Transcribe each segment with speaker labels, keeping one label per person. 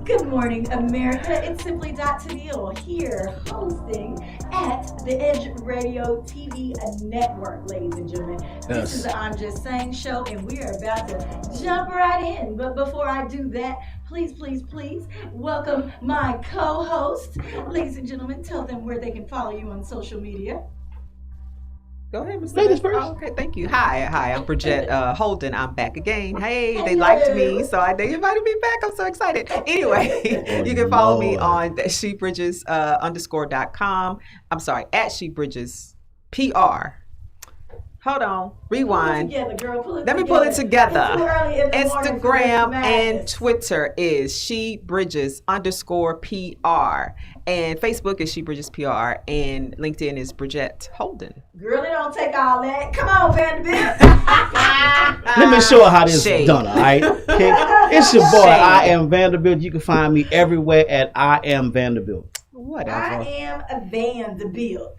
Speaker 1: Good morning, America. It's Simply Tennille here, hosting at the Edge Radio TV Network, ladies and gentlemen. This is the I'm Just Saying show, and we are about to jump right in. But before I do that, please welcome my co-host. Ladies and gentlemen, tell them where they can follow you on social media.
Speaker 2: Go ahead, Mr.
Speaker 3: Ladies first.
Speaker 2: Oh, okay, thank you. Hi, I'm Bridget Holden. I'm back again. Hey, they liked me, so they invited me back. I'm so excited. Anyway, you can follow me on SheBridges _.com. I'm sorry, at SheBridges PR. Hold on, rewind. Let me pull it together. Instagram and Twitter is SheBridges _PR. And Facebook is SheBridges PR. And LinkedIn is Bridget Holden.
Speaker 1: Girl, it don't take all that. Come on, Vanderbilt.
Speaker 3: Let me show you how this is done, all right? Okay? It's your boy, I Am Vanderbilt. You can find me everywhere at I Am Vanderbilt.
Speaker 2: Whatever.
Speaker 1: I am a Vanderbilt.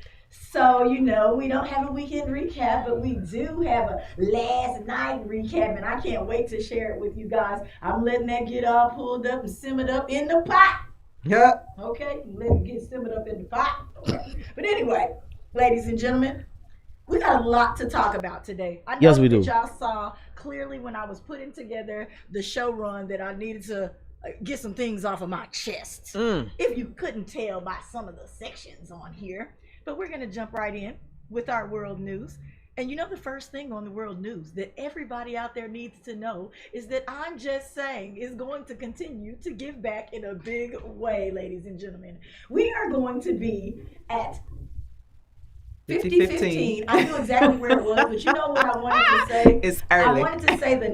Speaker 1: So, we don't have a weekend recap, but we do have a last night recap, and I can't wait to share it with you guys. I'm letting that get all pulled up and simmered up in the pot.
Speaker 2: Yeah.
Speaker 1: Okay? Let it get simmered up in the pot. Okay. But anyway, ladies and gentlemen, we got a lot to talk about today. I know
Speaker 3: yes, we do.
Speaker 1: That y'all saw clearly when I was putting together the show run that I needed to get some things off of my chest. If you couldn't tell by some of the sections on here. But we're going to jump right in with our world news. And the first thing on the world news that everybody out there needs to know is that I'm Just Saying is going to continue to give back in a big way, ladies and gentlemen. We are going to be at 50-15. I knew exactly where it was, but you know what I wanted to say?
Speaker 2: It's early.
Speaker 1: I wanted to say the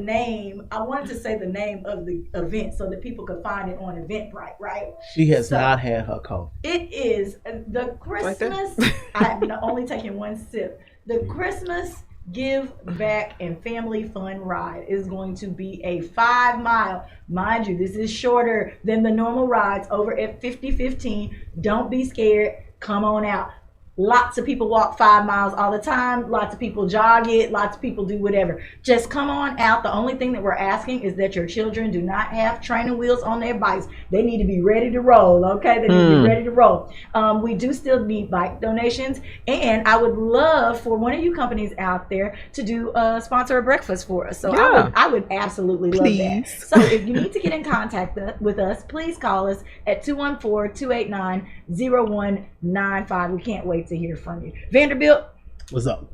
Speaker 1: name of the event so that people could find it on Eventbrite, right?
Speaker 3: She has not had her coffee.
Speaker 1: It is the Christmas. I'm only taking one sip. The Christmas Give Back and Family Fun Ride is going to be a 5-mile. Mind you, this is shorter than the normal rides over at 50-15. Don't be scared. Come on out. Lots of people walk 5 miles all the time. Lots of people jog it. Lots of people do whatever. Just come on out. The only thing that we're asking is that your children do not have training wheels on their bikes. They need to be ready to roll, okay? They need to be ready to roll. We do still need bike donations. And I would love for one of you companies out there to do sponsor a breakfast for us. So yeah. I would absolutely love that. So if you need to get in contact with us, please call us at 214-289-0195. We can't wait to hear from you. Vanderbilt,
Speaker 3: what's up?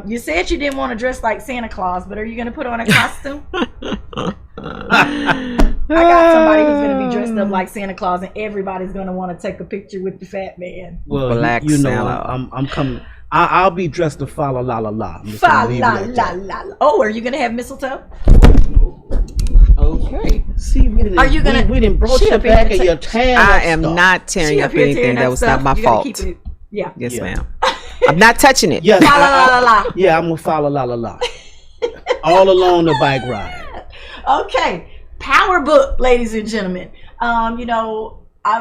Speaker 1: You said you didn't want to dress like Santa Claus, but are you going to put on a costume? I got somebody who's going to be dressed up like Santa Claus, and everybody's going to want to take a picture with the fat man.
Speaker 3: Well,
Speaker 2: Black Santa.
Speaker 3: I'm coming. I'll be dressed to fa la la la la.
Speaker 1: Fa la la la. Oh, are you going to have mistletoe?
Speaker 3: Okay. See, we didn't broach your back of your tan.
Speaker 2: I am not tearing up anything. That was not my fault.
Speaker 1: Yeah.
Speaker 2: Yes, ma'am. I'm not touching it.
Speaker 3: Yes.
Speaker 1: La la la la.
Speaker 3: Yeah, I'm gonna follow la la la. All along the bike ride.
Speaker 1: Okay. Power Book, ladies and gentlemen. I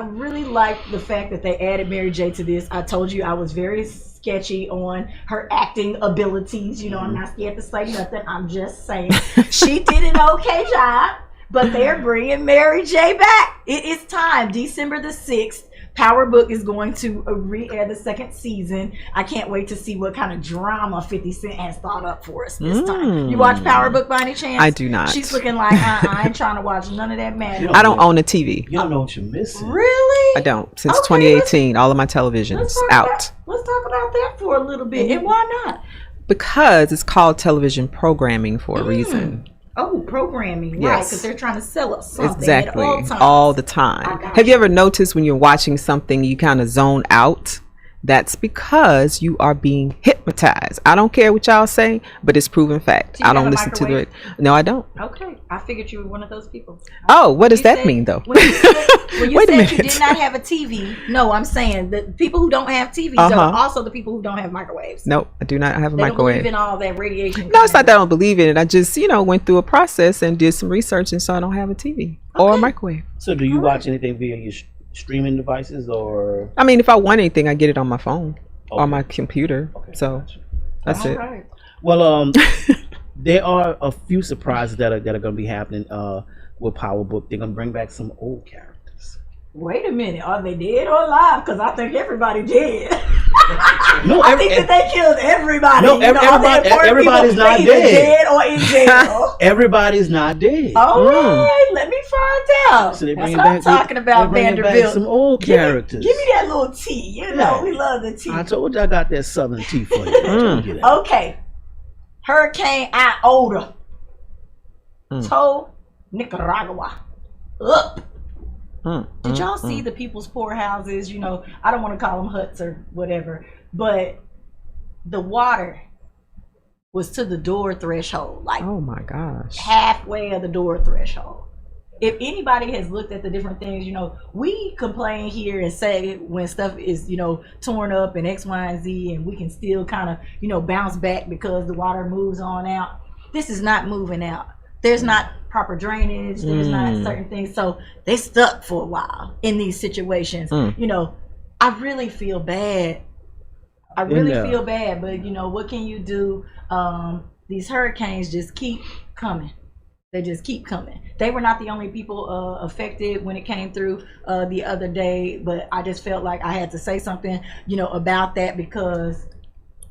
Speaker 1: really like the fact that they added Mary J to this. I told you I was very sketchy on her acting abilities. I'm not scared to say nothing. I'm just saying she did an okay job, but they're bringing Mary J back. It is time. December the 6th. Power Book is going to re-air the second season. I can't wait to see what kind of drama 50 Cent has thought up for us this time. You watch Power Book by any chance?
Speaker 2: I do not.
Speaker 1: She's looking like, I ain't trying to watch none of that madness.
Speaker 2: I don't own a TV.
Speaker 3: You don't know what you're missing.
Speaker 1: Really?
Speaker 2: I don't. Since 2018, all of my television's out.
Speaker 1: Let's talk about that for a little bit. And why not?
Speaker 2: Because it's called television programming for a reason.
Speaker 1: Oh, programming,
Speaker 2: yes.
Speaker 1: Right? Because they're trying to sell us something
Speaker 2: exactly all the time. Have you ever noticed when you're watching something, you kind of zone out That's because you are being hypnotized. I don't care what y'all say, but it's proven fact.
Speaker 1: Do you
Speaker 2: I don't
Speaker 1: have a
Speaker 2: listen to the.
Speaker 1: microwave?
Speaker 2: No, I don't.
Speaker 1: Okay, I figured you were one of those people.
Speaker 2: Oh, what does
Speaker 1: You
Speaker 2: that
Speaker 1: said-
Speaker 2: mean, though?
Speaker 1: When you
Speaker 2: Wait a
Speaker 1: said you
Speaker 2: minute.
Speaker 1: did not have a TV, no, I'm saying the people who don't have TVs
Speaker 2: Uh-huh.
Speaker 1: are also the people who don't have microwaves.
Speaker 2: Nope, I do not have a
Speaker 1: They don't
Speaker 2: microwave.
Speaker 1: believe in all that radiation.
Speaker 2: No, it's not that I don't believe in it. I just, went through a process and did some research, and so I don't have a TV or a
Speaker 1: Okay.
Speaker 2: microwave.
Speaker 3: So do you watch anything via your streaming devices or?
Speaker 2: I mean, if I want anything, I get it on my phone or
Speaker 3: Okay.
Speaker 2: my computer.
Speaker 3: Okay,
Speaker 2: So
Speaker 3: gotcha.
Speaker 2: that's
Speaker 1: All
Speaker 2: it.
Speaker 1: right.
Speaker 3: Well, there are a few surprises that are going to be happening with Power Book. They're going to bring back some old characters.
Speaker 1: Wait a minute, are they dead or alive? Because I think everybody dead.
Speaker 3: No,
Speaker 1: I think that they killed everybody.
Speaker 3: No,
Speaker 1: You know, all the
Speaker 3: everybody-
Speaker 1: important
Speaker 3: everybody's
Speaker 1: people
Speaker 3: not
Speaker 1: either
Speaker 3: dead.
Speaker 1: or in jail.
Speaker 3: Everybody's not dead.
Speaker 1: All right, let me find out.
Speaker 3: So they
Speaker 1: That's
Speaker 3: bringing
Speaker 1: what I'm
Speaker 3: back
Speaker 1: talking about,
Speaker 3: they're bringing back
Speaker 1: Vanderbilt.
Speaker 3: some old
Speaker 1: Give me-
Speaker 3: characters.
Speaker 1: Give me that little tea. You know,
Speaker 3: Yeah.
Speaker 1: we love the tea.
Speaker 3: I told you I got that Southern tea for you. I told you that.
Speaker 1: Okay. Hurricane Iota tore Nicaragua up. Did y'all see the people's poorhouses? You know, I don't want to call them huts or whatever, but the water was to the door threshold, like
Speaker 2: Oh my gosh.
Speaker 1: halfway of the door threshold. If anybody has looked at the different things, you know, we complain here and say when stuff is, torn up and X, Y, and Z, and we can still kind of, bounce back because the water moves on out. This is not moving out. There's not proper drainage. There's not certain things. So they stuck for a while in these situations. I really feel bad. I really
Speaker 3: Yeah.
Speaker 1: feel bad, but what can you do? These hurricanes just keep coming. They just keep coming. They were not the only people affected when it came through the other day, but I just felt like I had to say something, about that because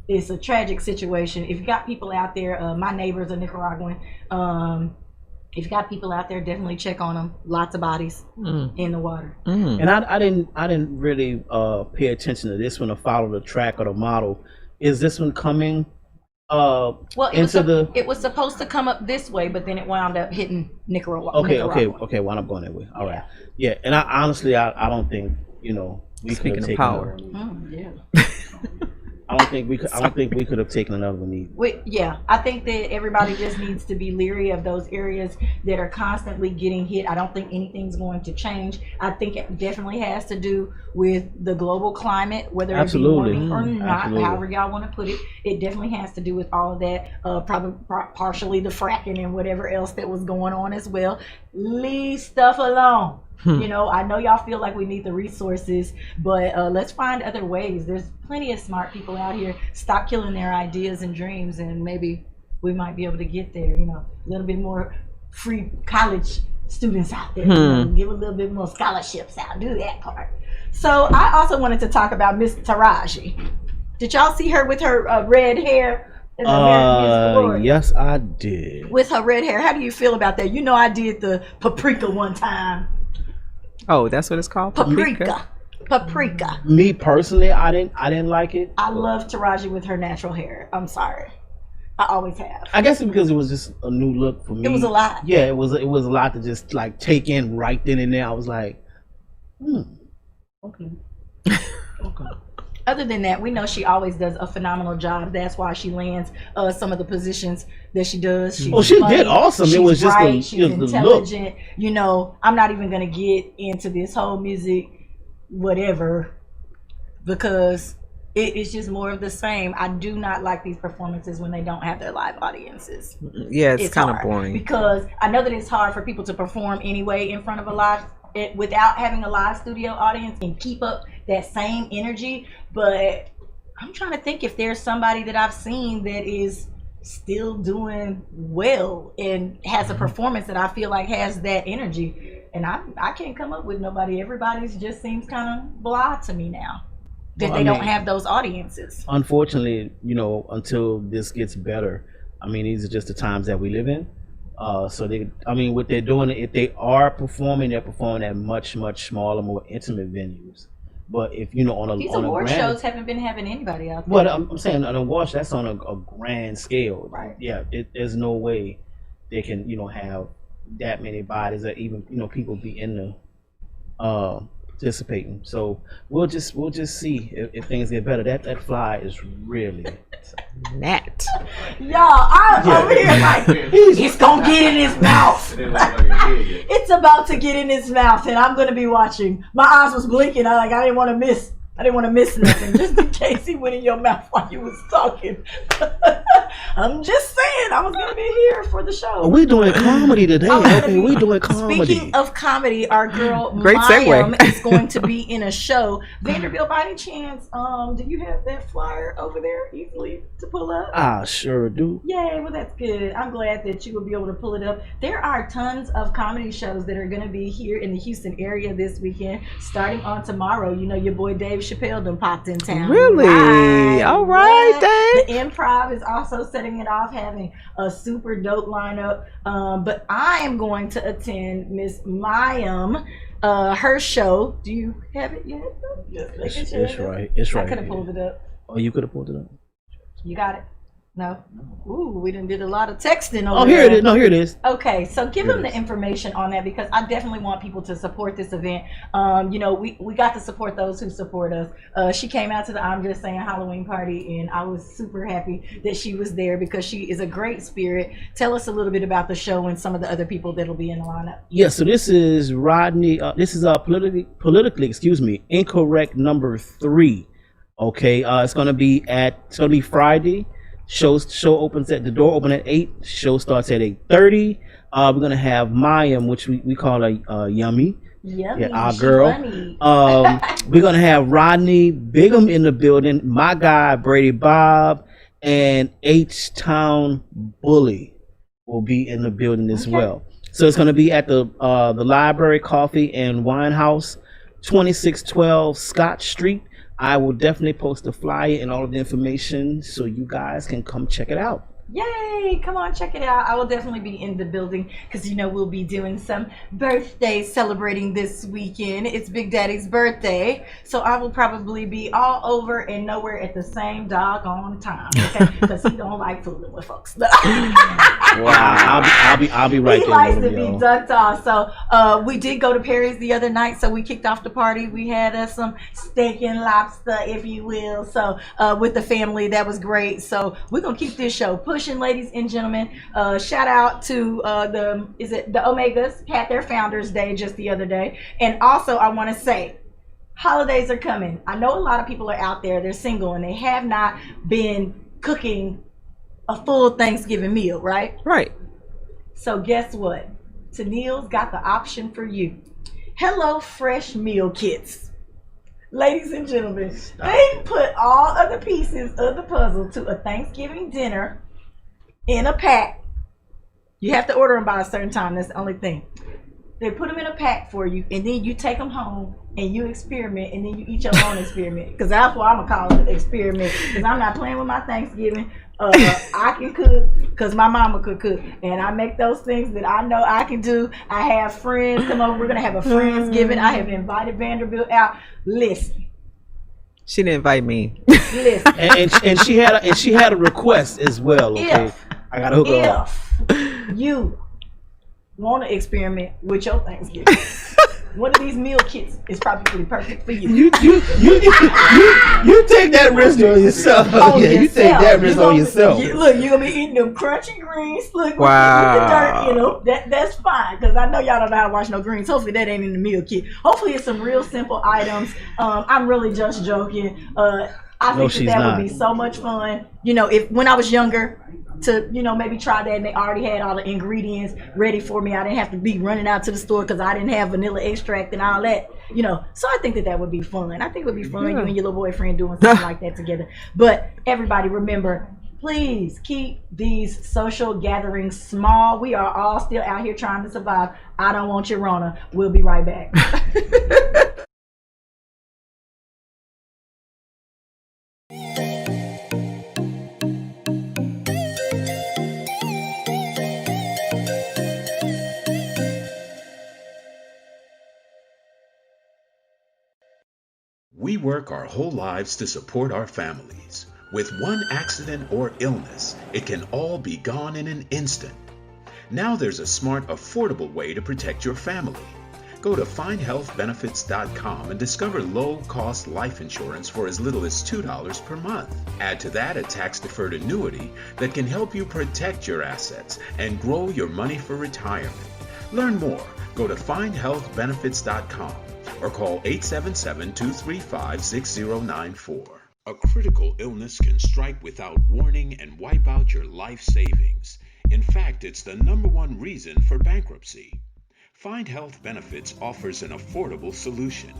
Speaker 1: it's a tragic situation. If you got people out there, my neighbors are Nicaraguan. If you got people out there, definitely check on them. Lots of bodies in the water.
Speaker 3: And I didn't really pay attention to this one or follow the track or the model. Is this one coming
Speaker 1: Well,
Speaker 3: into
Speaker 1: it was supposed to come up this way, but then it wound up hitting Nicaragua.
Speaker 3: Okay.
Speaker 1: Nicaragua.
Speaker 3: Well, I'm going that way. All right. Yeah, and I honestly don't think we could
Speaker 2: Speaking
Speaker 3: have
Speaker 2: of
Speaker 3: taken
Speaker 2: power.
Speaker 3: another one.
Speaker 1: Yeah.
Speaker 3: I don't think we could have taken another one either.
Speaker 1: I think that everybody just needs to be leery of those areas that are constantly getting hit. I don't think anything's going to change. I think it definitely has to do with the global climate, whether it be
Speaker 3: Absolutely.
Speaker 1: warming or not,
Speaker 3: Absolutely.
Speaker 1: however y'all want to put it. It definitely has to do with all of that, probably partially the fracking and whatever else that was going on as well. Leave stuff alone. I know y'all feel like we need the resources, but let's find other ways. There's plenty of smart people out here. Stop killing their ideas and dreams, and maybe we might be able to get there. A little bit more free college students out there. Give a little bit more scholarships out. Do that part. So I also wanted to talk about Miss Taraji. Did y'all see her with her red hair? In the American Music Awards?
Speaker 3: Yes, I did.
Speaker 1: With her red hair. How do you feel about that? I did the paprika one time.
Speaker 2: Oh, that's what it's called?
Speaker 1: Paprika.
Speaker 3: Me personally, I didn't like it.
Speaker 1: I love Taraji with her natural hair. I'm sorry. I always have.
Speaker 3: I guess it's because it was just a new look for me.
Speaker 1: It was a lot.
Speaker 3: Yeah, it was a lot to just like take in right then and there. I was like,
Speaker 1: Okay. Other than that, we know she always does a phenomenal job. That's why she lands some of the positions that she does. She's
Speaker 3: she
Speaker 1: funny,
Speaker 3: did awesome. It
Speaker 1: She's
Speaker 3: was just
Speaker 1: bright,
Speaker 3: the
Speaker 1: she's
Speaker 3: look.
Speaker 1: intelligent. I'm not even gonna get into this whole music, whatever, because it is just more of the same. I do not like these performances when they don't have their live audiences.
Speaker 2: Yeah, it's kind of
Speaker 1: hard
Speaker 2: boring.
Speaker 1: because I know that it's hard for people to perform anyway in front of a live without having a live studio audience and keep up that same energy. But I'm trying to think if there's somebody that I've seen that is still doing well and has a performance that I feel like has that energy. And I can't come up with nobody. Everybody's just seems kind of blah to me now. That they don't have those audiences.
Speaker 3: Unfortunately, until this gets better, these are just the times that we live in. So what they're doing, if they are performing, they're performing at much, much smaller, more intimate venues. But if on a
Speaker 1: These
Speaker 3: on
Speaker 1: award
Speaker 3: a grand,
Speaker 1: shows haven't been having anybody out there.
Speaker 3: But I'm saying an award that's on a grand scale.
Speaker 1: Right.
Speaker 3: Yeah, there's no way they can have that many bodies or even people be in the participating. So we'll just see if things get better. That fly is really
Speaker 2: Nat.
Speaker 1: Y'all, I'm over here like, it's gonna get in his mouth. It's about to get in his mouth, and I'm gonna be watching. My eyes was blinking. I didn't want to miss. I didn't want to miss nothing, just in case he went in your mouth while you was talking. I'm just saying, I was gonna be here for the show.
Speaker 3: Oh, we doing comedy today. Okay, we doing comedy.
Speaker 1: Speaking of comedy, our girl
Speaker 2: Great
Speaker 1: Mayim
Speaker 2: segue.
Speaker 1: is going to be in a show. Vanderbilt, by any chance, do you have that flyer over there easily to pull up?
Speaker 3: I sure do.
Speaker 1: Yay, well that's good. I'm glad that you will be able to pull it up. There are tons of comedy shows that are going to be here in the Houston area this weekend, starting on tomorrow. You know, your boy Dave Chappelle done popped in town.
Speaker 2: Really? All right,
Speaker 1: The
Speaker 2: Dave.
Speaker 1: Improv is also setting it off, having a super dope lineup. But I am going to attend Miss Mayim, her show. Do you have it yet? Just making sure.
Speaker 3: It's right. It's right.
Speaker 1: I could have
Speaker 3: here.
Speaker 1: pulled it up.
Speaker 3: Oh, you could have pulled it up.
Speaker 1: You got it? No? Ooh, we done did a lot of texting over
Speaker 3: Oh, here
Speaker 1: there.
Speaker 3: it is. No, here it is.
Speaker 1: Okay, so give
Speaker 3: Here
Speaker 1: them
Speaker 3: it
Speaker 1: the
Speaker 3: is.
Speaker 1: information on that, because I definitely want people to support this event. You know, we got to support those who support us. She came out to the I'm Just Saying Halloween party, and I was super happy that she was there because she is a great spirit. Tell us a little bit about the show and some of the other people that'll be in the lineup.
Speaker 3: Yeah, so this is Rodney. This is politically, incorrect number 3. Okay, it's gonna be Friday. Show opens at the door open at 8. Show starts at 8:30. We're gonna have Mayim, which we call a Yummy.
Speaker 1: Yummy,
Speaker 3: Yeah, our
Speaker 1: she
Speaker 3: girl.
Speaker 1: funny.
Speaker 3: We're gonna have Rodney Bigham in the building. My guy Brady Bob and H-Town Bully will be in the building as well. So it's gonna be at the Library Coffee and Wine House, 2612 Scott Street. I will definitely post the flyer and all of the information so you guys can come check it out.
Speaker 1: Yay! Come on, check it out. I will definitely be in the building because, you know, we'll be doing some birthday celebrating this weekend. It's Big Daddy's birthday, so I will probably be all over and nowhere at the same doggone time, okay? Because he don't like fooling with folks.
Speaker 3: Wow, I'll be right
Speaker 1: He
Speaker 3: there.
Speaker 1: likes
Speaker 3: with
Speaker 1: to
Speaker 3: him,
Speaker 1: be
Speaker 3: y'all.
Speaker 1: ducked off. So we did go to Perry's the other night, so we kicked off the party. We had some steak and lobster, if you will. So with the family, that was great. So we're gonna keep this show pushing, ladies and gentlemen. Shout out to the Omegas had their Founders Day just the other day, and also I want to say, holidays are coming. I know a lot of people are out there, they're single, and they have not been cooking a full Thanksgiving meal, right?
Speaker 2: Right.
Speaker 1: So guess what? Tennille's got the option for you. Hello Fresh meal kits. Ladies and gentlemen, they put all of the pieces of the puzzle to a Thanksgiving dinner in a pack. You have to order them by a certain time. That's the only thing. They put them in a pack for you, and then you take them home and you experiment, and then you eat your own experiment. Because that's what I'm gonna call it, experiment. Because I'm not playing with my Thanksgiving. I can cook because my mama could cook, and I make those things that I know I can do. I have friends come over. We're gonna have a Friendsgiving. I have invited Vanderbilt out. Listen,
Speaker 2: She didn't invite me.
Speaker 1: listen.
Speaker 3: and she had a request as well. Okay,
Speaker 1: If
Speaker 3: I gotta hook her up.
Speaker 1: If you want to experiment with your Thanksgiving, one of these meal kits is probably perfect for you.
Speaker 3: You take that risk on yourself.
Speaker 1: On
Speaker 3: Yeah, you take
Speaker 1: yourself.
Speaker 3: that risk
Speaker 1: You
Speaker 3: on
Speaker 1: gonna-
Speaker 3: yourself.
Speaker 1: Look, you're gonna be eating them crunchy greens. Look,
Speaker 2: Wow.
Speaker 1: with the dirt, you know. That's fine, because I know y'all don't know how to wash no greens. Hopefully that ain't in the meal kit. Hopefully it's some real simple items. I'm really just joking. I think
Speaker 3: she's
Speaker 1: that
Speaker 3: not.
Speaker 1: would be so much fun. You know, if when I was younger, to, you know, maybe try that, and they already had all the ingredients ready for me. I didn't have to be running out to the store because I didn't have vanilla extract and all that, you know. So I think that would be fun. I think it would be fun, you and your little boyfriend doing something like that together. But everybody remember, please keep these social gatherings small. We are all still out here trying to survive. I don't want your Rona. We'll be right back.
Speaker 4: We work our whole lives to support our families. With one accident or illness, it can all be gone in an instant. Now there's a smart, affordable way to protect your family. Go to findhealthbenefits.com and discover low-cost life insurance for as little as $2 per month. Add to that a tax-deferred annuity that can help you protect your assets and grow your money for retirement. Learn more. Go to findhealthbenefits.com or call 877-235-6094. A critical illness can strike without warning and wipe out your life savings. In fact, it's the #1 reason for bankruptcy. Find Health Benefits offers an affordable solution.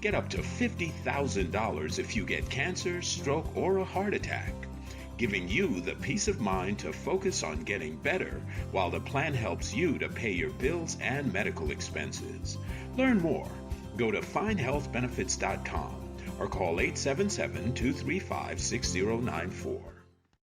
Speaker 4: Get up to $50,000 if you get cancer, stroke, or a heart attack, giving you the peace of mind to focus on getting better while the plan helps you to pay your bills and medical expenses. Learn more. Go to findhealthbenefits.com or call 877-235-6094.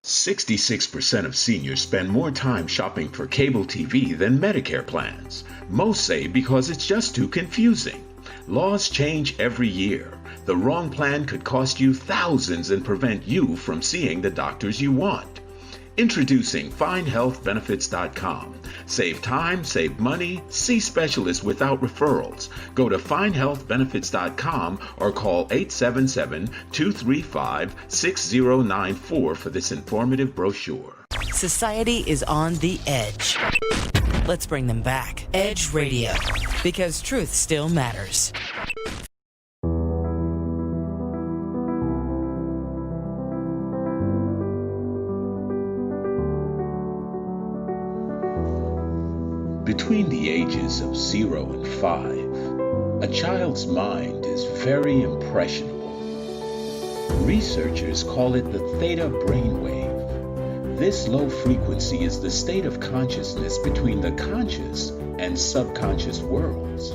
Speaker 4: 66% of seniors spend more time shopping for cable TV than Medicare plans. Most say because it's just too confusing. Laws change every year. The wrong plan could cost you thousands and prevent you from seeing the doctors you want. Introducing FindHealthBenefits.com. Save time, save money, see specialists without referrals. Go to FindHealthBenefits.com or call 877-235-6094 for this informative brochure.
Speaker 5: Society is on the edge. Let's bring them back. Edge Radio, because truth still matters.
Speaker 4: Between the ages of 0 and 5, a child's mind is very impressionable. Researchers call it the theta brainwave. This low frequency is the state of consciousness between the conscious and subconscious worlds.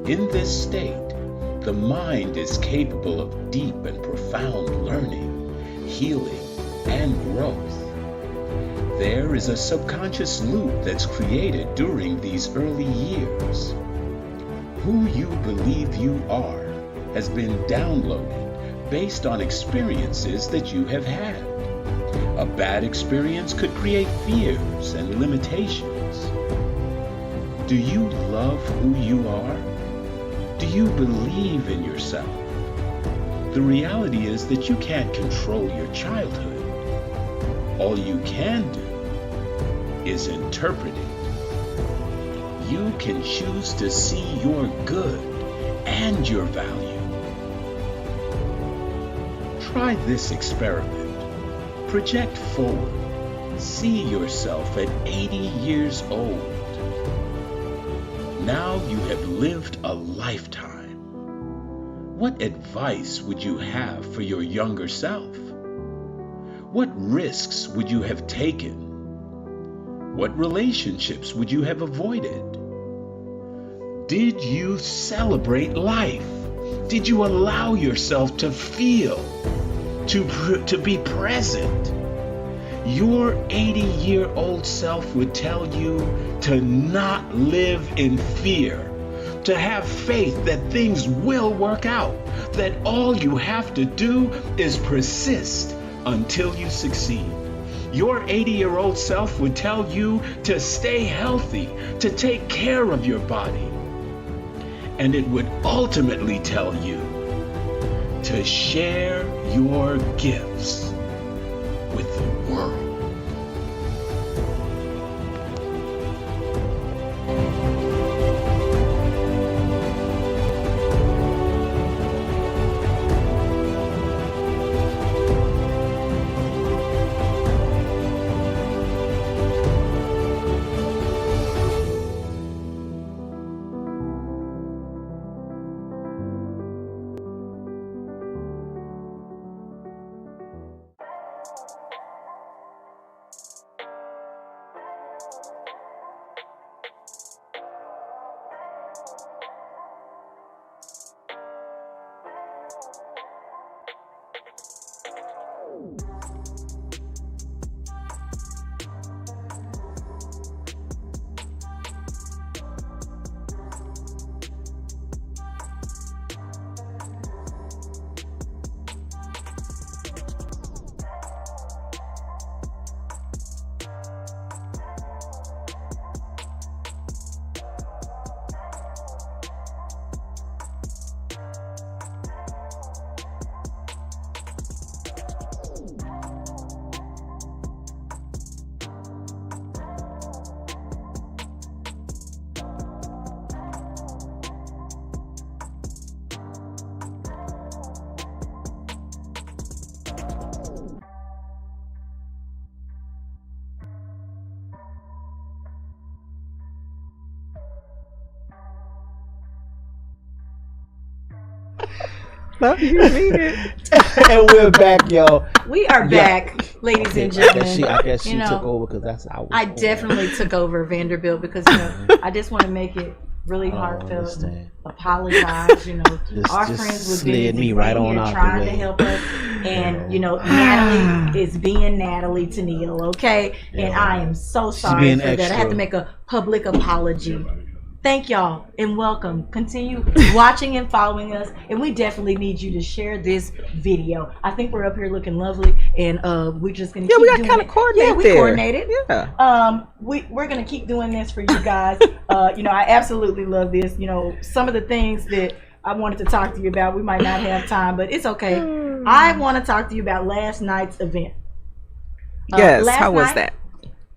Speaker 4: In this state, the mind is capable of deep and profound learning, healing, and growth. There is a subconscious loop that's created during these early years. Who you believe you are has been downloaded based on experiences that you have had. A bad experience could create fears and limitations. Do you love who you are? Do you believe in yourself? The reality is that you can't control your childhood. All you can do is interpret it. You can choose to see your good and your value. Try this experiment. Project forward. See yourself at 80 years old. Now you have lived a lifetime. What advice would you have for your younger self? What risks would you have taken? What relationships would you have avoided? Did you celebrate life? Did you allow yourself to feel, to be present? Your 80-year-old self would tell you to not live in fear, to have faith that things will work out, that all you have to do is persist until you succeed. Your 80-year-old self would tell you to stay healthy, to take care of your body. And it would ultimately tell you to share your gifts with the world.
Speaker 2: Love you, mean it.
Speaker 3: And we're back, yo.
Speaker 1: We are back, ladies and gentlemen.
Speaker 3: I guess she
Speaker 1: You know,
Speaker 3: took over because that's how
Speaker 1: I definitely took over Vanderbilt because I just want to make it really heartfelt.
Speaker 3: Understand.
Speaker 1: Apologize, our
Speaker 3: just
Speaker 1: friends would
Speaker 3: slid
Speaker 1: be
Speaker 3: me right on out the
Speaker 1: trying to
Speaker 3: way.
Speaker 1: help us, and Natalie is being Natalie Tennille, okay? And I am so sorry
Speaker 3: being
Speaker 1: for that. I have
Speaker 3: extra.
Speaker 1: to make a public apology. Thank y'all and welcome. Continue watching and following us, and we definitely need you to share this video. I think we're up here looking lovely, and we're just gonna keep
Speaker 2: we got
Speaker 1: doing
Speaker 2: kind
Speaker 1: it.
Speaker 2: of coordinated.
Speaker 1: Yeah, we
Speaker 2: there.
Speaker 1: coordinated.
Speaker 2: Yeah.
Speaker 1: We're gonna keep doing this for you guys. I absolutely love this. Some of the things that I wanted to talk to you about, we might not have time, but it's okay. I want to talk to you about last night's event.
Speaker 2: Yes.
Speaker 1: last
Speaker 2: How was
Speaker 1: night,
Speaker 2: that?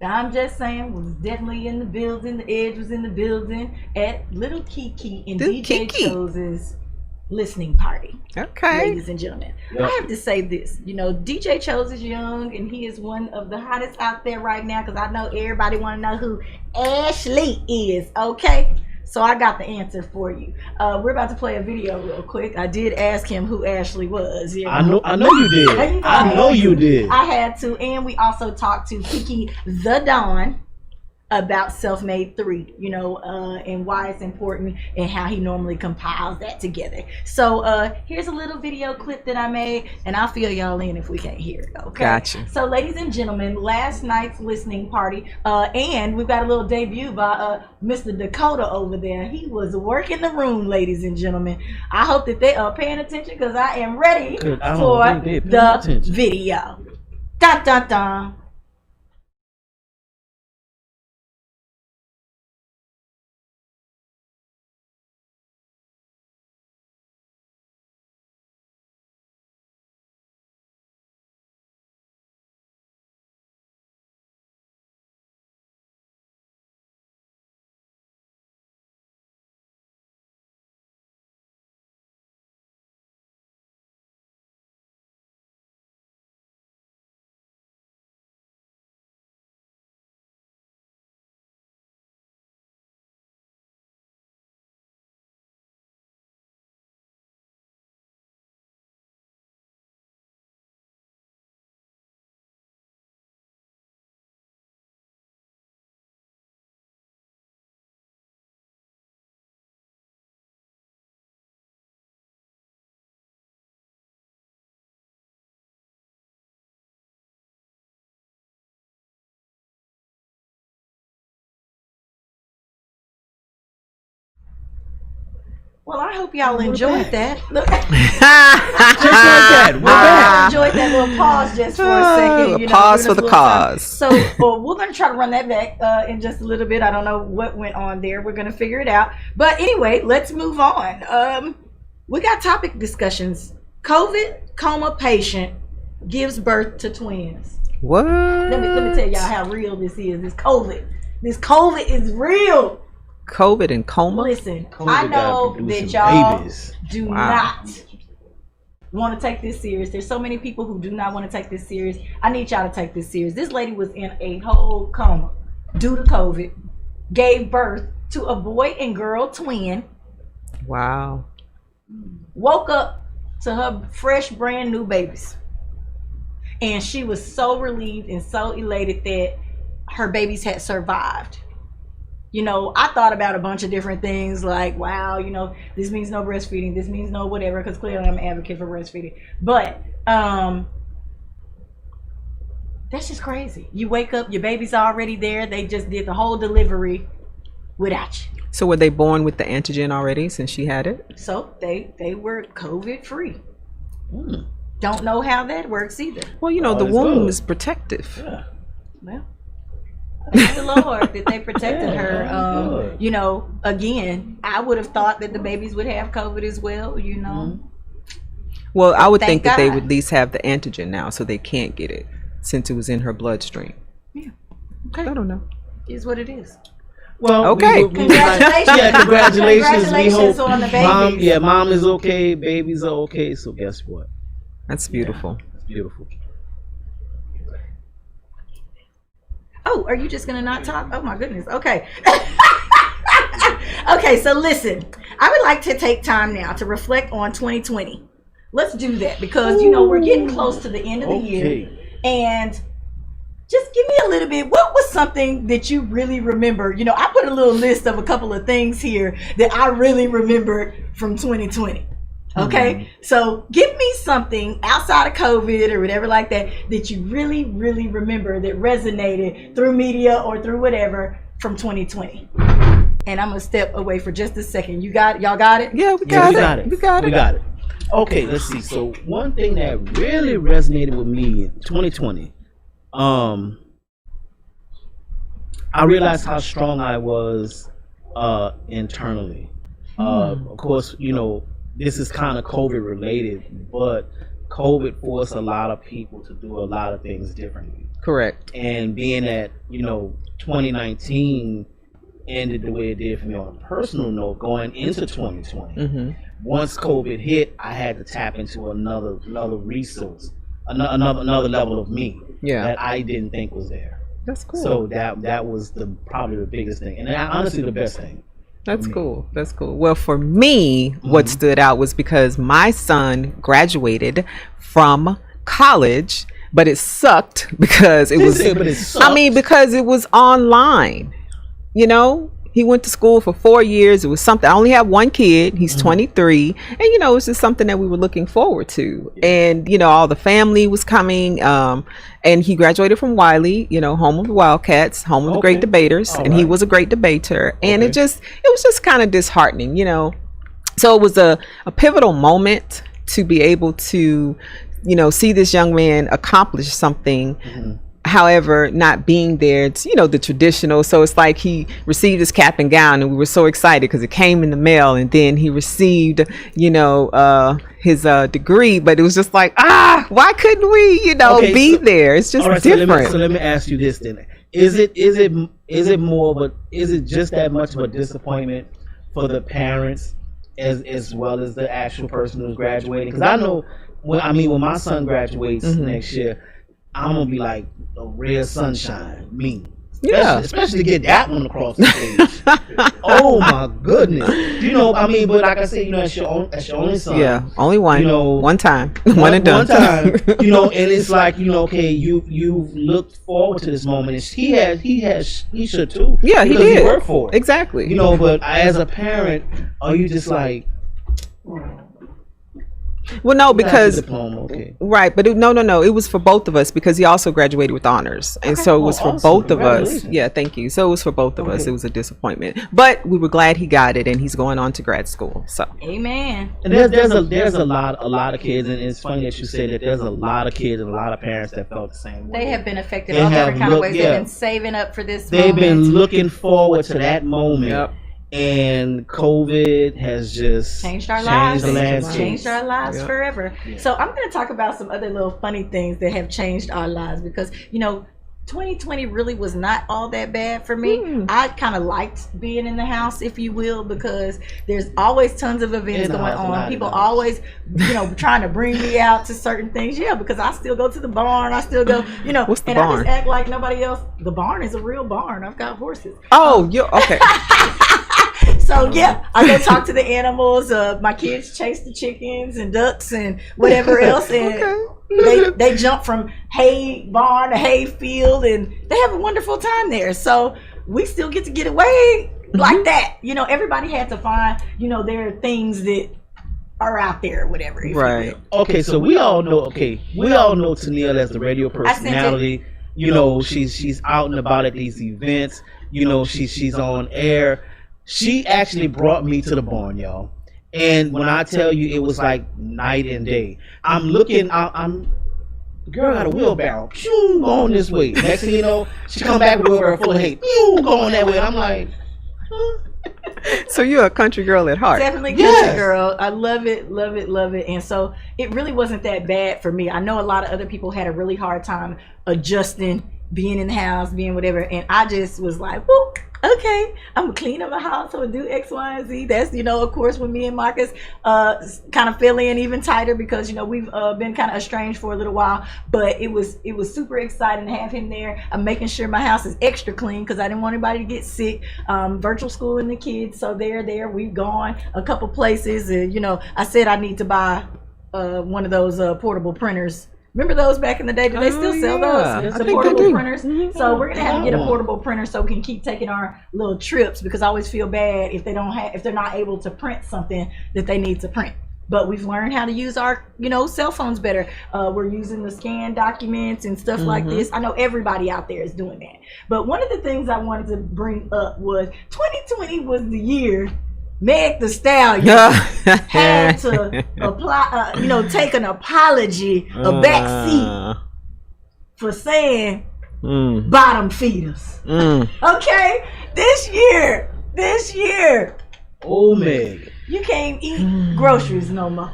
Speaker 1: I'm just saying, was definitely in the building. The Edge was in the building at Little Kiki and
Speaker 2: Little
Speaker 1: DJ
Speaker 2: Kiki.
Speaker 1: Chose's listening party.
Speaker 2: Okay.
Speaker 1: Ladies and gentlemen,
Speaker 3: Yep.
Speaker 1: I have to say this. DJ Chose is young, and he is one of the hottest out there right now. Because I know everybody want to know who Ashley is. Okay, so I got the answer for you. We're about to play a video real quick. I did ask him who Ashley was.
Speaker 3: I know you did. I know you did.
Speaker 1: I had to, and we also talked to Kiki the Dawn about Self-Made 3, and why it's important and how he normally compiles that together. So here's a little video clip that I made, and I'll fill y'all in if we can't hear it, okay?
Speaker 2: Gotcha.
Speaker 1: So ladies and gentlemen, last night's listening party, and we've got a little debut by Mr. Dakota over there. He was working the room, ladies and gentlemen. I hope that they are paying attention because I am ready
Speaker 3: Good. I don't
Speaker 1: for
Speaker 3: think they're paying
Speaker 1: the
Speaker 3: attention.
Speaker 1: video. Dun, dun, dun. Well, I hope y'all enjoyed that. Look,
Speaker 3: Just like that. We're back.
Speaker 1: I enjoyed that little pause just for a second.
Speaker 2: Pause
Speaker 1: give
Speaker 2: for
Speaker 1: us
Speaker 2: the
Speaker 1: a little time.
Speaker 2: cause.
Speaker 1: So we're going to try to run that back in just a little bit. I don't know what went on there. We're going to figure it out. But anyway, let's move on. We got topic discussions. COVID coma patient gives birth to twins.
Speaker 2: What?
Speaker 1: Let me tell y'all how real this is. This COVID is real.
Speaker 2: COVID and coma?
Speaker 1: Listen,
Speaker 3: COVID
Speaker 1: I know
Speaker 3: gotta produce
Speaker 1: that
Speaker 3: some
Speaker 1: y'all
Speaker 3: babies.
Speaker 1: do
Speaker 2: Wow.
Speaker 1: not want to take this serious. There's so many people who do not want to take this serious. I need y'all to take this serious. This lady was in a whole coma due to COVID, gave birth to a boy and girl twin,
Speaker 2: Wow.
Speaker 1: woke up to her fresh brand new babies. And she was so relieved and so elated that her babies had survived. I thought about a bunch of different things like, wow, this means no breastfeeding. This means no whatever, because clearly I'm an advocate for breastfeeding. But that's just crazy. You wake up, your baby's already there. They just did the whole delivery without you.
Speaker 2: So were they born with the antigen already since she had it?
Speaker 1: So they were COVID free. Don't know how that works either.
Speaker 2: Well, the
Speaker 3: it's
Speaker 2: womb
Speaker 3: good.
Speaker 2: is protective.
Speaker 3: Yeah.
Speaker 1: Well, thank the Lord that they protected
Speaker 3: Yeah,
Speaker 1: her.
Speaker 3: good.
Speaker 1: Again, I would have thought that the babies would have COVID as well,
Speaker 2: Well, I would
Speaker 1: Thank
Speaker 2: think that they
Speaker 1: God.
Speaker 2: would at least have the antigen now, so they can't get it since it was in her bloodstream.
Speaker 1: Yeah.
Speaker 2: I don't know.
Speaker 1: Is what it is.
Speaker 3: Well,
Speaker 2: Okay.
Speaker 1: Congratulations.
Speaker 3: Yeah, congratulations.
Speaker 1: Congratulations
Speaker 3: We hope
Speaker 1: on the babies.
Speaker 3: mom is okay, babies are okay. So guess what?
Speaker 2: That's beautiful.
Speaker 3: It's beautiful.
Speaker 1: Oh, are you just gonna not talk? Oh my goodness. Okay. Okay, so listen. I would like to take time now to reflect on 2020. let's do that because you know we're getting close to the end of the year, and just give me a little bit. What was something that you really remember? You know, I put a little list of a couple of things here that I really remembered from 2020. Okay, so give me something outside of COVID or whatever like that that you really, really remember that resonated through media or through whatever from 2020. And I'm gonna step away for just a second. Y'all got it?
Speaker 2: Yeah, we got it.
Speaker 3: We got it. Okay, let's see. So one thing that really resonated with me in 2020, I realized how strong I was internally. Of course, you know, this is kind of COVID related, but COVID forced a lot of people to do a lot of things differently.
Speaker 2: Correct.
Speaker 3: And being that, you know, 2019 ended the way it did for me on a personal note going into 2020. Once COVID hit, I had to tap into another resource, another level of me that I didn't think was there.
Speaker 2: That's cool.
Speaker 3: So that was probably the biggest thing, and honestly the best thing.
Speaker 2: That's cool. That's cool. Well, for me, what stood out was because my son graduated from college, but it sucked because it was. I mean, because it was online. You know, he went to school for 4 years. It was something. I only have one kid. He's 23, and you know, it's just something that we were looking forward to. And you know, all the family was coming. And he graduated from Wiley, you know, home of the Wildcats, home of the great debaters, and he was a great debater. And it was just kind of disheartening, you know. So it was a pivotal moment to be able to, you know, see this young man accomplish something. However, not being there, it's, you know, the traditional. So it's like he received his cap and gown, and we were so excited because it came in the mail, and then he received, you know, his degree. But it was just like, why couldn't we, you know, be there? It's just different.
Speaker 3: So let me ask you this then: is it more, but is it just that much of a disappointment for the parents as well as the actual person who's graduating? Because I know, when my son graduates next year, I'm gonna be like a red sunshine, me. Especially to get that one across the stage. Oh my goodness! You know, I mean, but like I said, you know, that's your only son.
Speaker 2: Yeah, only one. You know, one time, one and done.
Speaker 3: One time. You know, and it's like, you know, okay, you looked forward to this moment. And he should too.
Speaker 2: Yeah, he did.
Speaker 3: He worked for it.
Speaker 2: Exactly.
Speaker 3: You know, but as a parent, are you just like?
Speaker 2: Well, no, because
Speaker 3: right,
Speaker 2: but no, it was for both of us because he also graduated with honors, and so it was for both of us. Yeah, thank you. So it was for both of us. It was a disappointment, but we were glad he got it, and he's going on to grad school. So
Speaker 1: amen.
Speaker 3: And there's a lot of kids, and it's funny that you say that. There's a lot of kids and a lot of parents that felt the same way.
Speaker 1: They have been affected all different kind of ways. They've been saving up for this.
Speaker 3: They've been looking forward to that moment. Yep. And COVID has just
Speaker 1: changed our lives.
Speaker 3: Changed
Speaker 1: our lives forever. Yeah. So I'm going to talk about some other little funny things that have changed our lives because, you know, 2020 really was not all that bad for me. I kind of liked being in the house, if you will, because there's always tons of events going on. People always, you know, trying to bring me out to certain things. Yeah, because I still go to the barn. I still go, you know,
Speaker 2: What's the
Speaker 1: and
Speaker 2: barn?
Speaker 1: I just act like nobody else. The barn is a real barn. I've got horses.
Speaker 2: Oh, you're okay.
Speaker 1: So yeah, I go talk to the animals. My kids chase the chickens and ducks and whatever else, and they jump from hay barn to hay field, and they have a wonderful time there. So we still get to get away like that. You know, everybody had to find, you know, there are things that are out there, whatever.
Speaker 2: Right.
Speaker 3: Okay, so we all know Tennille as the radio personality. You know, she's out and about at these events. You know, she's on air. She actually brought me to the barn, y'all. And when I tell you, it was like night and day. I'm looking, the girl got a wheelbarrow, going this way. Next thing you know, she come back with a wheelbarrow full of hay, going that way. And I'm like,
Speaker 2: So you're a country girl at heart.
Speaker 1: Definitely country girl. I love it, love it, love it. And so it really wasn't that bad for me. I know a lot of other people had a really hard time adjusting, being in the house, being whatever. And I just was like, whoop. Okay, I'm gonna clean up the house. I'm gonna do X, Y, and Z. That's, you know, of course, when me and Marcus kind of fell in even tighter because, you know, we've been kind of estranged for a little while. But it was super exciting to have him there. I'm making sure my house is extra clean because I didn't want anybody to get sick. Virtual school and the kids, so they're there. We've gone a couple places, and you know, I said I need to buy one of those portable printers. Remember those back in the day? Do they still sell
Speaker 2: yeah.
Speaker 1: those?
Speaker 2: I
Speaker 1: The
Speaker 2: think they
Speaker 1: portable
Speaker 2: do.
Speaker 1: printers. So we're gonna have to get a portable printer so we can keep taking our little trips, because I always feel bad if they're not able to print something that they need to print. But we've learned how to use our, cell phones better. We're using the scan documents and stuff like this. I know everybody out there is doing that. But one of the things I wanted to bring up was 2020 was the year Meg Thee Stallion had to apply, take an apology, a back seat for saying bottom feeders. Okay, this year,
Speaker 3: Oh, Meg.
Speaker 1: you can't eat groceries no more.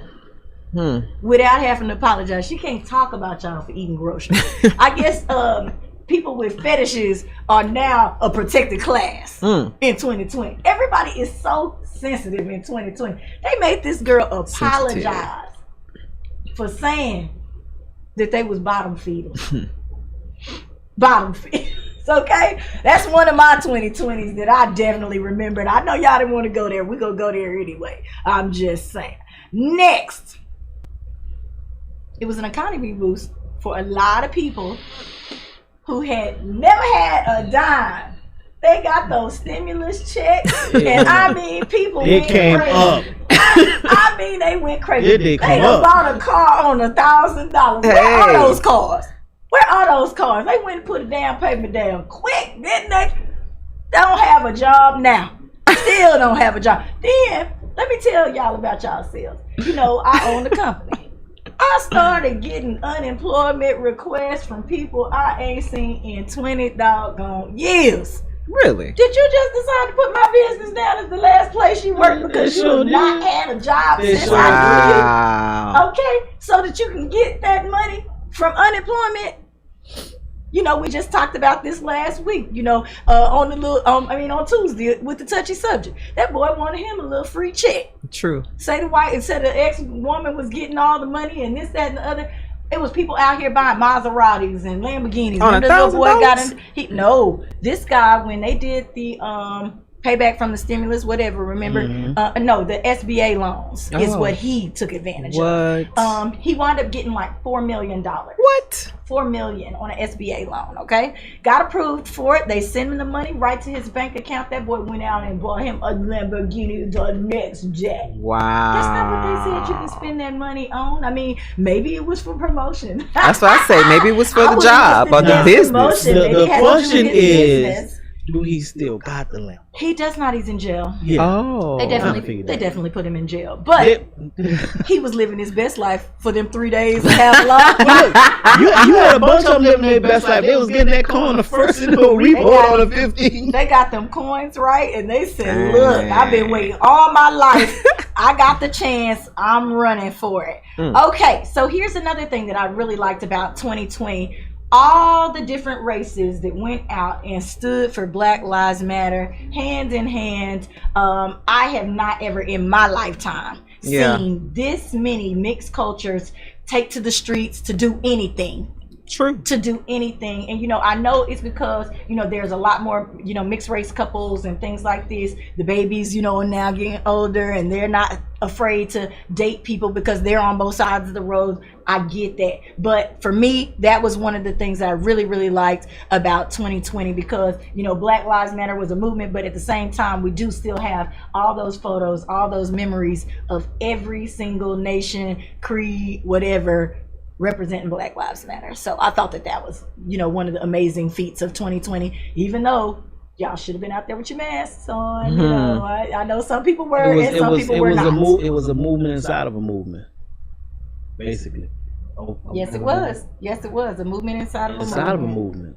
Speaker 1: Without having to apologize. She can't talk about y'all for eating groceries. I guess people with fetishes are now a protected class in 2020. Everybody is so sensitive in 2020. They made this girl apologize for saying that they was bottom feeders. Bottom feeders. Okay, that's one of my 2020s that I definitely remembered. I know y'all didn't want to go there. We're gonna go there anyway. I'm just saying. Next, it was an economy boost for a lot of people who had never had a dime. They got those stimulus checks, and I mean, people
Speaker 3: It
Speaker 1: went
Speaker 3: came
Speaker 1: crazy.
Speaker 3: up.
Speaker 1: I mean, they went crazy.
Speaker 3: It did
Speaker 1: They
Speaker 3: come
Speaker 1: done
Speaker 3: up.
Speaker 1: bought a car on $1,000. Where
Speaker 2: Hey.
Speaker 1: are those cars? Where are those cars? They went and put a down payment down quick, didn't they? They don't have a job now. Still don't have a job. Then, let me tell y'all about y'all selves. I own the company. I started getting unemployment requests from people I ain't seen in 20 doggone years.
Speaker 2: Really?
Speaker 1: Did you just decide to put my business down as the last place you worked because you
Speaker 3: sure
Speaker 1: have not
Speaker 3: did.
Speaker 1: had a job
Speaker 3: They
Speaker 1: since
Speaker 3: sure
Speaker 1: I knew you?
Speaker 2: Wow.
Speaker 1: Okay, so that you can get that money from unemployment. We just talked about this last week, on the little, on Tuesday with the touchy subject. That boy wanted him a little free check.
Speaker 2: True.
Speaker 1: Say the wife, and said the ex-woman was getting all the money and this, that, and the other. It was people out here buying Maseratis and Lamborghinis.
Speaker 2: On
Speaker 1: Remember the little boy got
Speaker 2: $1,000?
Speaker 1: in? No, this guy, when they did the payback from the stimulus, whatever. Remember? No, the SBA loans is
Speaker 2: Oh.
Speaker 1: what he took advantage
Speaker 2: What?
Speaker 1: of. He wound up getting like $4 million.
Speaker 2: What?
Speaker 1: $4 million on an SBA loan. Okay, got approved for it. They sent him the money right to his bank account. That boy went out and bought him a Lamborghini the next day.
Speaker 2: Wow.
Speaker 1: That's not what they said you can spend that money on. I mean, maybe it was for promotion.
Speaker 2: That's what I say. Maybe it was for
Speaker 1: I
Speaker 2: the
Speaker 1: would
Speaker 2: job or
Speaker 1: listen
Speaker 2: the
Speaker 1: to
Speaker 2: business.
Speaker 1: promotion. Maybe
Speaker 3: The
Speaker 1: it had to do with
Speaker 3: question
Speaker 1: his
Speaker 3: is,
Speaker 1: business.
Speaker 3: do he still got the lamp?
Speaker 1: He does not. He's in jail.
Speaker 3: Yeah.
Speaker 2: Oh.
Speaker 1: They
Speaker 3: I
Speaker 1: definitely
Speaker 3: figured that.
Speaker 1: put him in jail. But
Speaker 3: It-
Speaker 1: he was living his best life for them 3 days and a half long.
Speaker 3: you had a bunch of them living their best life. They was getting that car on the first and the report on the 15th.
Speaker 1: They got them coins right, and they said,
Speaker 2: Dang.
Speaker 1: "Look, I've been waiting all my life. I got the chance. I'm running for it." Okay, so here's another thing that I really liked about 2020. All the different races that went out and stood for Black Lives Matter, hand in hand. I have not ever in my lifetime
Speaker 2: Yeah.
Speaker 1: seen this many mixed cultures take to the streets to do anything.
Speaker 2: True.
Speaker 1: To do anything. And I know it's because there's a lot more mixed race couples and things like this. The babies are now getting older and they're not afraid to date people because they're on both sides of the road. I get that, but for me, that was one of the things that I really, really liked about 2020, because Black Lives Matter was a movement, but at the same time we do still have all those photos, all those memories of every single nation, creed, whatever, representing Black Lives Matter. So I thought that was one of the amazing feats of 2020, even though y'all should have been out there with your masks on. I know some people were and some people were not.
Speaker 3: It was a movement inside of a movement, basically.
Speaker 1: Yes, it was. Yes, it was a movement inside of a movement.
Speaker 3: Inside of a movement.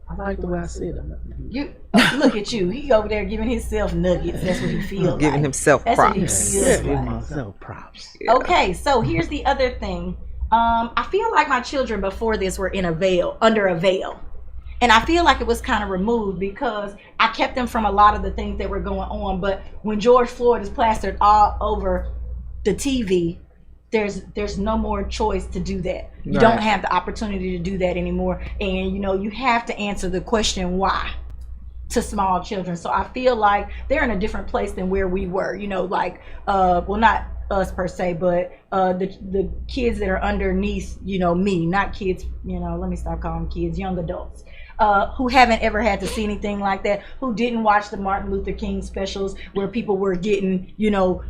Speaker 3: I like the way I said it.
Speaker 1: You look at you. He over there giving himself nuggets. That's what he feels
Speaker 2: Giving
Speaker 1: like.
Speaker 2: himself
Speaker 1: That's what he
Speaker 2: props.
Speaker 1: feels
Speaker 3: Give
Speaker 1: like.
Speaker 3: myself props.
Speaker 1: Okay, so here's the other thing. I feel like my children before this were under a veil. And I feel like it was kind of removed because I kept them from a lot of the things that were going on. But when George Floyd is plastered all over the TV, there's no more choice to do that. You don't have the opportunity to do that anymore. And you have to answer the question why to small children. So I feel like they're in a different place than where we were. Not us per se, but the kids that are underneath, me, not kids, let me stop calling them kids, young adults. Who haven't ever had to see anything like that, who didn't watch the Martin Luther King specials where people were getting,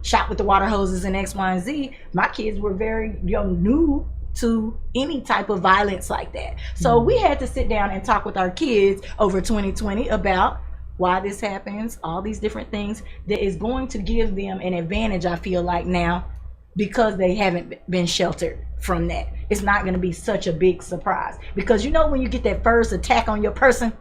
Speaker 1: shot with the water hoses and X, Y, and Z. My kids were very new to any type of violence like that. So we had to sit down and talk with our kids over 2020 about why this happens, all these different things that is going to give them an advantage, I feel like now, because they haven't been sheltered from that. It's not going to be such a big surprise, because when you get that first attack on your person,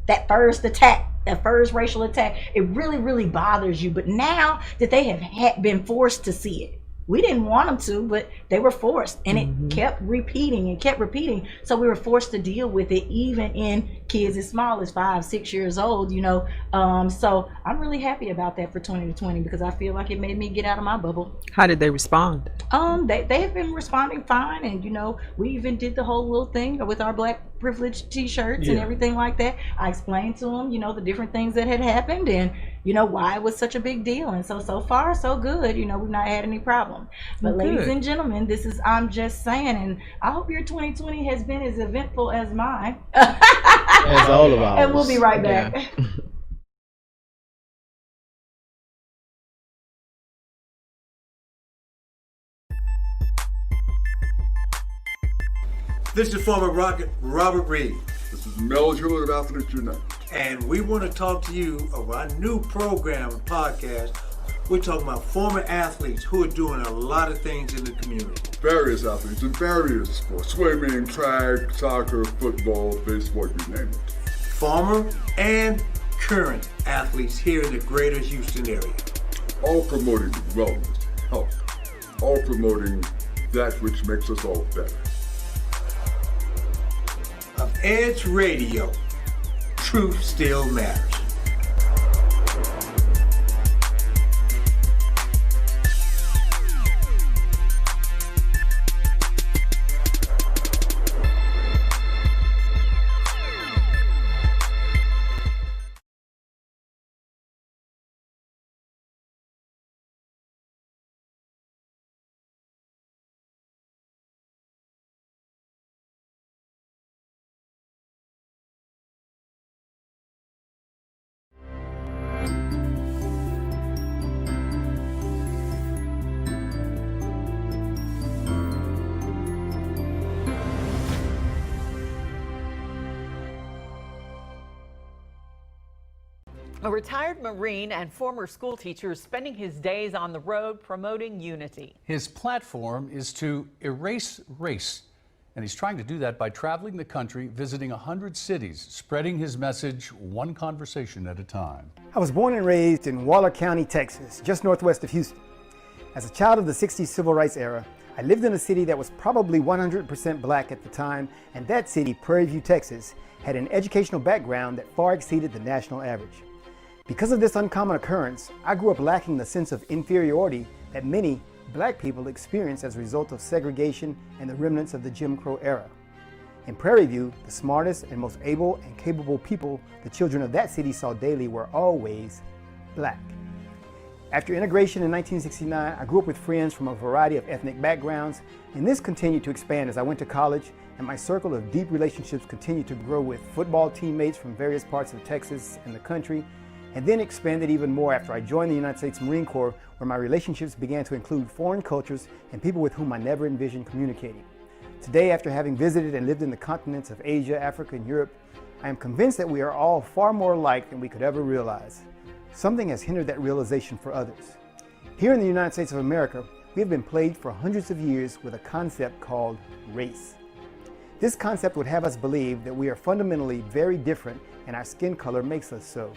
Speaker 1: that first racial attack, it really, really bothers you. But now that they have been forced to see it, we didn't want them to, but they were forced, and it kept repeating. So we were forced to deal with it, even in kids as small as 5, 6 years old, So I'm really happy about that for 2020, because I feel like it made me get out of my bubble.
Speaker 2: How did they respond?
Speaker 1: They have been responding fine, and we even did the whole little thing with our Black Privilege T-shirts and everything like that. I explained to them, the different things that had happened, and why it was such a big deal. And so far so good. We've not had any problem. But ladies and gentlemen, this is I'm Just Saying, and I hope your 2020 has been as eventful as mine.
Speaker 3: As all of ours.
Speaker 1: And we'll be right back.
Speaker 2: Yeah.
Speaker 6: This is former Rocket Robert Reed.
Speaker 7: This is Mel Jewell of Athletes United.
Speaker 6: And we want to talk to you about our new program and podcast. We're talking about former athletes who are doing a lot of things in the community.
Speaker 7: Various athletes in various sports. Swimming, track, soccer, football, baseball, you name it.
Speaker 6: Former and current athletes here in the greater Houston area.
Speaker 7: All promoting wellness, health. All promoting that which makes us all better.
Speaker 6: Of Edge Radio, truth still matters.
Speaker 8: A retired Marine and former school teacher is spending his days on the road promoting unity.
Speaker 9: His platform is to erase race, and he's trying to do that by traveling the country, visiting 100 cities, spreading his message one conversation at a time.
Speaker 10: I was born and raised in Waller County, Texas, just northwest of Houston. As a child of the 60s civil rights era, I lived in a city that was probably 100% black at the time, and that city, Prairie View, Texas, had an educational background that far exceeded the national average. Because of this uncommon occurrence, I grew up lacking the sense of inferiority that many black people experienced as a result of segregation and the remnants of the Jim Crow era. In Prairie View, the smartest and most able and capable people the children of that city saw daily were always black. After integration in 1969, I grew up with friends from a variety of ethnic backgrounds, and this continued to expand as I went to college, and my circle of deep relationships continued to grow with football teammates from various parts of Texas and the country, and then expanded even more after I joined the United States Marine Corps, where my relationships began to include foreign cultures and people with whom I never envisioned communicating. Today, after having visited and lived in the continents of Asia, Africa, and Europe, I am convinced that we are all far more alike than we could ever realize. Something has hindered that realization for others. Here in the United States of America, we have been plagued for hundreds of years with a concept called race. This concept would have us believe that we are fundamentally very different and our skin color makes us so.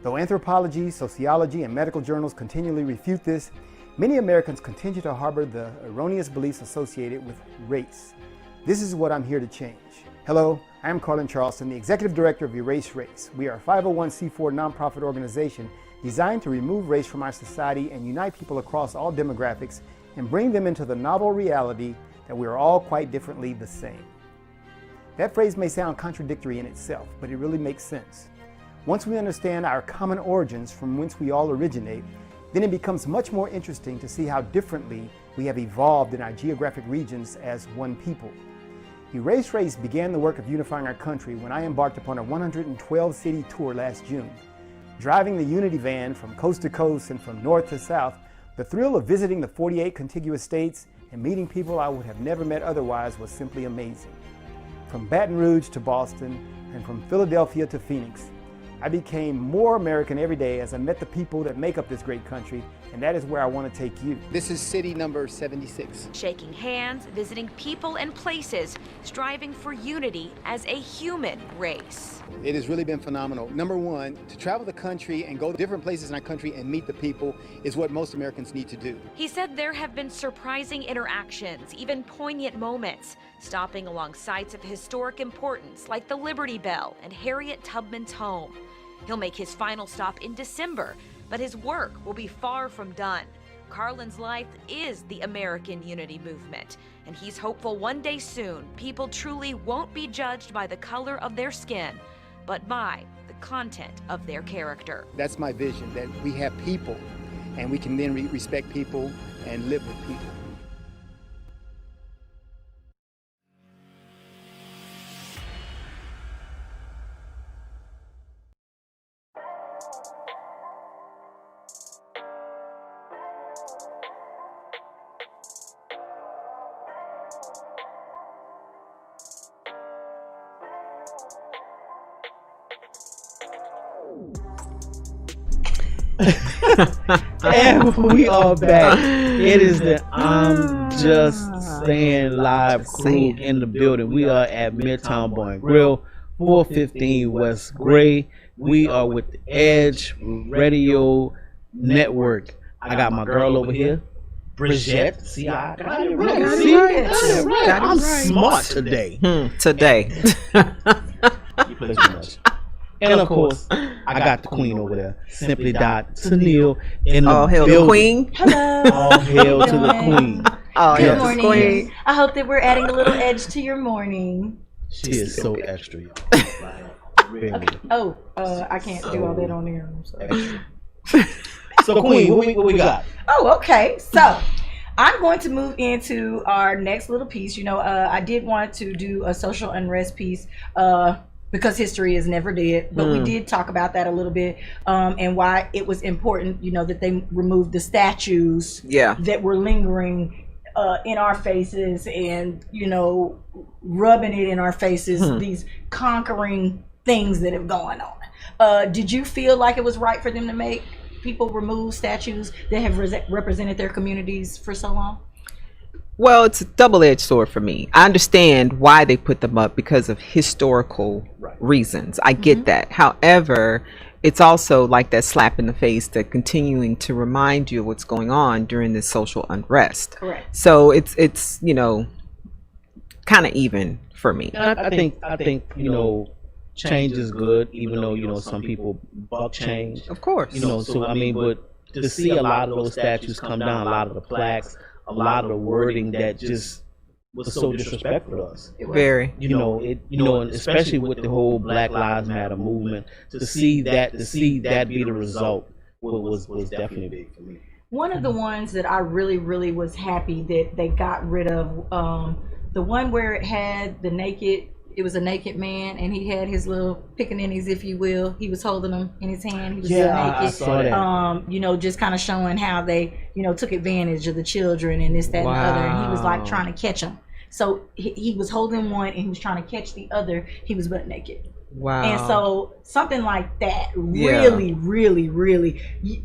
Speaker 10: Though anthropology, sociology, and medical journals continually refute this, many Americans continue to harbor the erroneous beliefs associated with race. This is what I'm here to change. Hello, I am Carlin Charleston, the Executive Director of Erase Race. We are a 501c4 nonprofit organization designed to remove race from our society and unite people across all demographics and bring them into the novel reality that we are all quite differently the same. That phrase may sound contradictory in itself, but it really makes sense. Once we understand our common origins from whence we all originate, then it becomes much more interesting to see how differently we have evolved in our geographic regions as one people. Erase Race began the work of unifying our country when I embarked upon a 112-city tour last June. Driving the Unity van from coast to coast and from north to south, the thrill of visiting the 48 contiguous states and meeting people I would have never met otherwise was simply amazing. From Baton Rouge to Boston and from Philadelphia to Phoenix, I became more American every day as I met the people that make up this great country, and that is where I want to take you. This is city number 76.
Speaker 11: Shaking hands, visiting people and places, striving for unity as a human race.
Speaker 10: It has really been phenomenal. Number one, to travel the country and go to different places in our country and meet the people is what most Americans need to do.
Speaker 11: He said there have been surprising interactions, even poignant moments, stopping along sites of historic importance like the Liberty Bell and Harriet Tubman's home. He'll make his final stop in December, but his work will be far from done. Carlin's life is the American Unity Movement, and he's hopeful one day soon people truly won't be judged by the color of their skin, but by the content of their character.
Speaker 10: That's my vision, that we have people and we can then respect people and live with people.
Speaker 3: And we are back. It is the I'm Just Saying live crew in the building. We are at Midtown Bar and Grill, 415 West Gray. We are with the Edge Radio Network. I got my girl over here, Bridget. See, I got it right. See, I'm smart today.
Speaker 2: Today.
Speaker 3: You play too much. And of course, I got the queen over there, Simply Tennille in the
Speaker 2: all hail
Speaker 3: building.
Speaker 2: the queen.
Speaker 1: Hello.
Speaker 3: All hail to the queen.
Speaker 2: Oh,
Speaker 1: Good
Speaker 2: yes,
Speaker 1: morning.
Speaker 2: queen.
Speaker 1: I hope that we're adding a little edge to your morning.
Speaker 3: She is so extra. Really.
Speaker 1: I can't do all that on there. I'm sorry.
Speaker 3: So queen, what we got?
Speaker 1: Oh, okay. So I'm going to move into our next little piece. You know, I did want to do a social unrest piece because history is never dead, but we did talk about that a little bit and why it was important, you know, that they removed the statues that were lingering in our faces and, you know, rubbing it in our faces, these conquering things that have gone on. Did you feel like it was right for them to make people remove statues that have represented their communities for so long?
Speaker 2: Well, it's a double-edged sword for me. I understand why they put them up because of historical reasons. I get that. However, it's also like that slap in the face that continuing to remind you of what's going on during this social unrest.
Speaker 1: Correct.
Speaker 2: So it's you know, kind of even for me.
Speaker 3: I think you know, change is good, even though, you know, some people buck change.
Speaker 2: Of course.
Speaker 3: You know, so I mean, but to see a lot of those statues come down, a lot of the plaques, a lot of the wording that just was so disrespectful to us.
Speaker 2: Very.
Speaker 3: You know, and especially with the whole Black Lives Matter movement, to see that be the result was definitely big for me.
Speaker 1: One of the ones that I really was happy that they got rid of, the one where it had it was a naked man and he had his little pickaninnies, if you will. He was holding them in his hand. He was naked.
Speaker 3: I saw that.
Speaker 1: You know, just kind of showing how they, you know, took advantage of the children and this, that, and the other. And he was like trying to catch them. So he was holding one and he was trying to catch the other. He was butt naked.
Speaker 2: Wow.
Speaker 1: And so something like that really,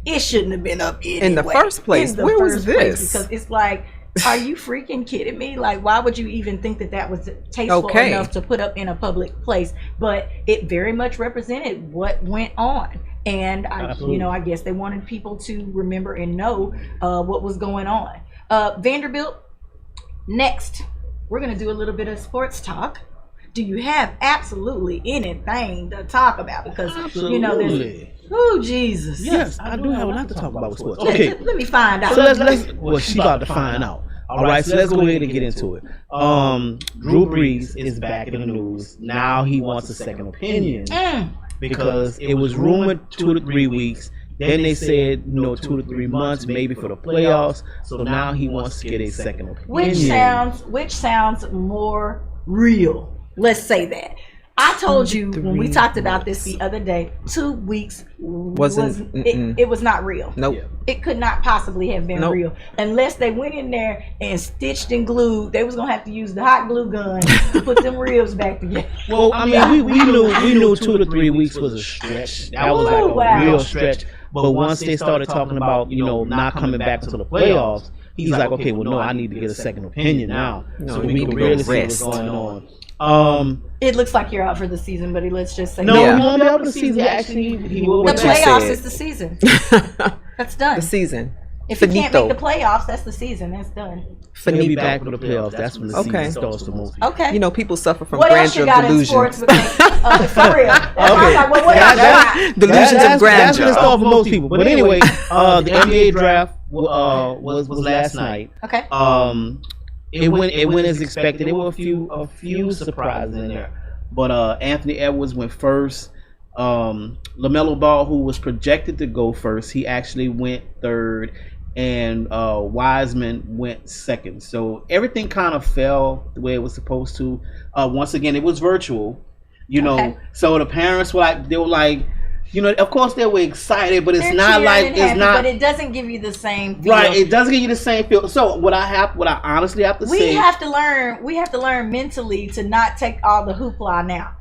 Speaker 1: it shouldn't have been up anyway.
Speaker 2: In the first place. Where was this?
Speaker 1: Because it's like, are you freaking kidding me? Like, why would you even think that was tasteful enough to put up in a public place? But it very much represented what went on. And I guess they wanted people to remember and know what was going on. Vanderbilt, next, we're going to do a little bit of sports talk. Do you have absolutely anything to talk about? Because, you know, there's... Oh, Jesus.
Speaker 3: Yes, I do have a lot to talk about with sports. Okay.
Speaker 1: Let me find out.
Speaker 3: So let's she's about to find out. All right, so let's go ahead and get into it. Drew Brees is back in the news. Now he wants a second opinion because it was rumored 2 to 3 weeks Then they said, 2 to 3 months, maybe for the playoffs. So now he wants to get a second opinion.
Speaker 1: Which sounds more real. Let's say that. I told you when we talked about this the other day, 2 weeks it was not real.
Speaker 2: Nope.
Speaker 1: It could not possibly have been real unless they went in there and stitched and glued. They was gonna have to use the hot glue gun to put them ribs back together.
Speaker 3: Well, I mean, we knew 2 to 3 weeks was a stretch. That was like a real stretch. But once they started talking about, not coming back to the playoffs, he's like, okay, well, no, I need to get a second opinion now, so we can really see what's going on.
Speaker 1: It looks like you're out for the season, buddy. Let's just say
Speaker 3: he won't be out for the season. Actually, he will.
Speaker 1: The playoffs is the season. That's done.
Speaker 2: The season.
Speaker 1: If he can't make the playoffs, that's the season. That's done.
Speaker 3: He'll be back for the playoffs. That's when the season starts to move.
Speaker 1: Okay.
Speaker 2: People suffer from
Speaker 1: what
Speaker 2: grandeur delusions.
Speaker 1: What else you got in sports? For real.
Speaker 2: Delusions of grandeur.
Speaker 3: That's what it's called for most people. But anyway, the NBA draft was last night.
Speaker 1: Okay.
Speaker 3: It went as expected. There were a few surprises in there, but Anthony Edwards went first. LaMelo Ball, who was projected to go first, he actually went third, and Wiseman went second. So everything kind of fell the way it was supposed to. Once again, it was virtual, So the parents were like. Of course they were excited, but it's not like it's not.
Speaker 1: But it doesn't give you the same feel.
Speaker 3: Right, it doesn't give you the same feel. So what I honestly have to say,
Speaker 1: we have to learn mentally to not take all the hoopla now.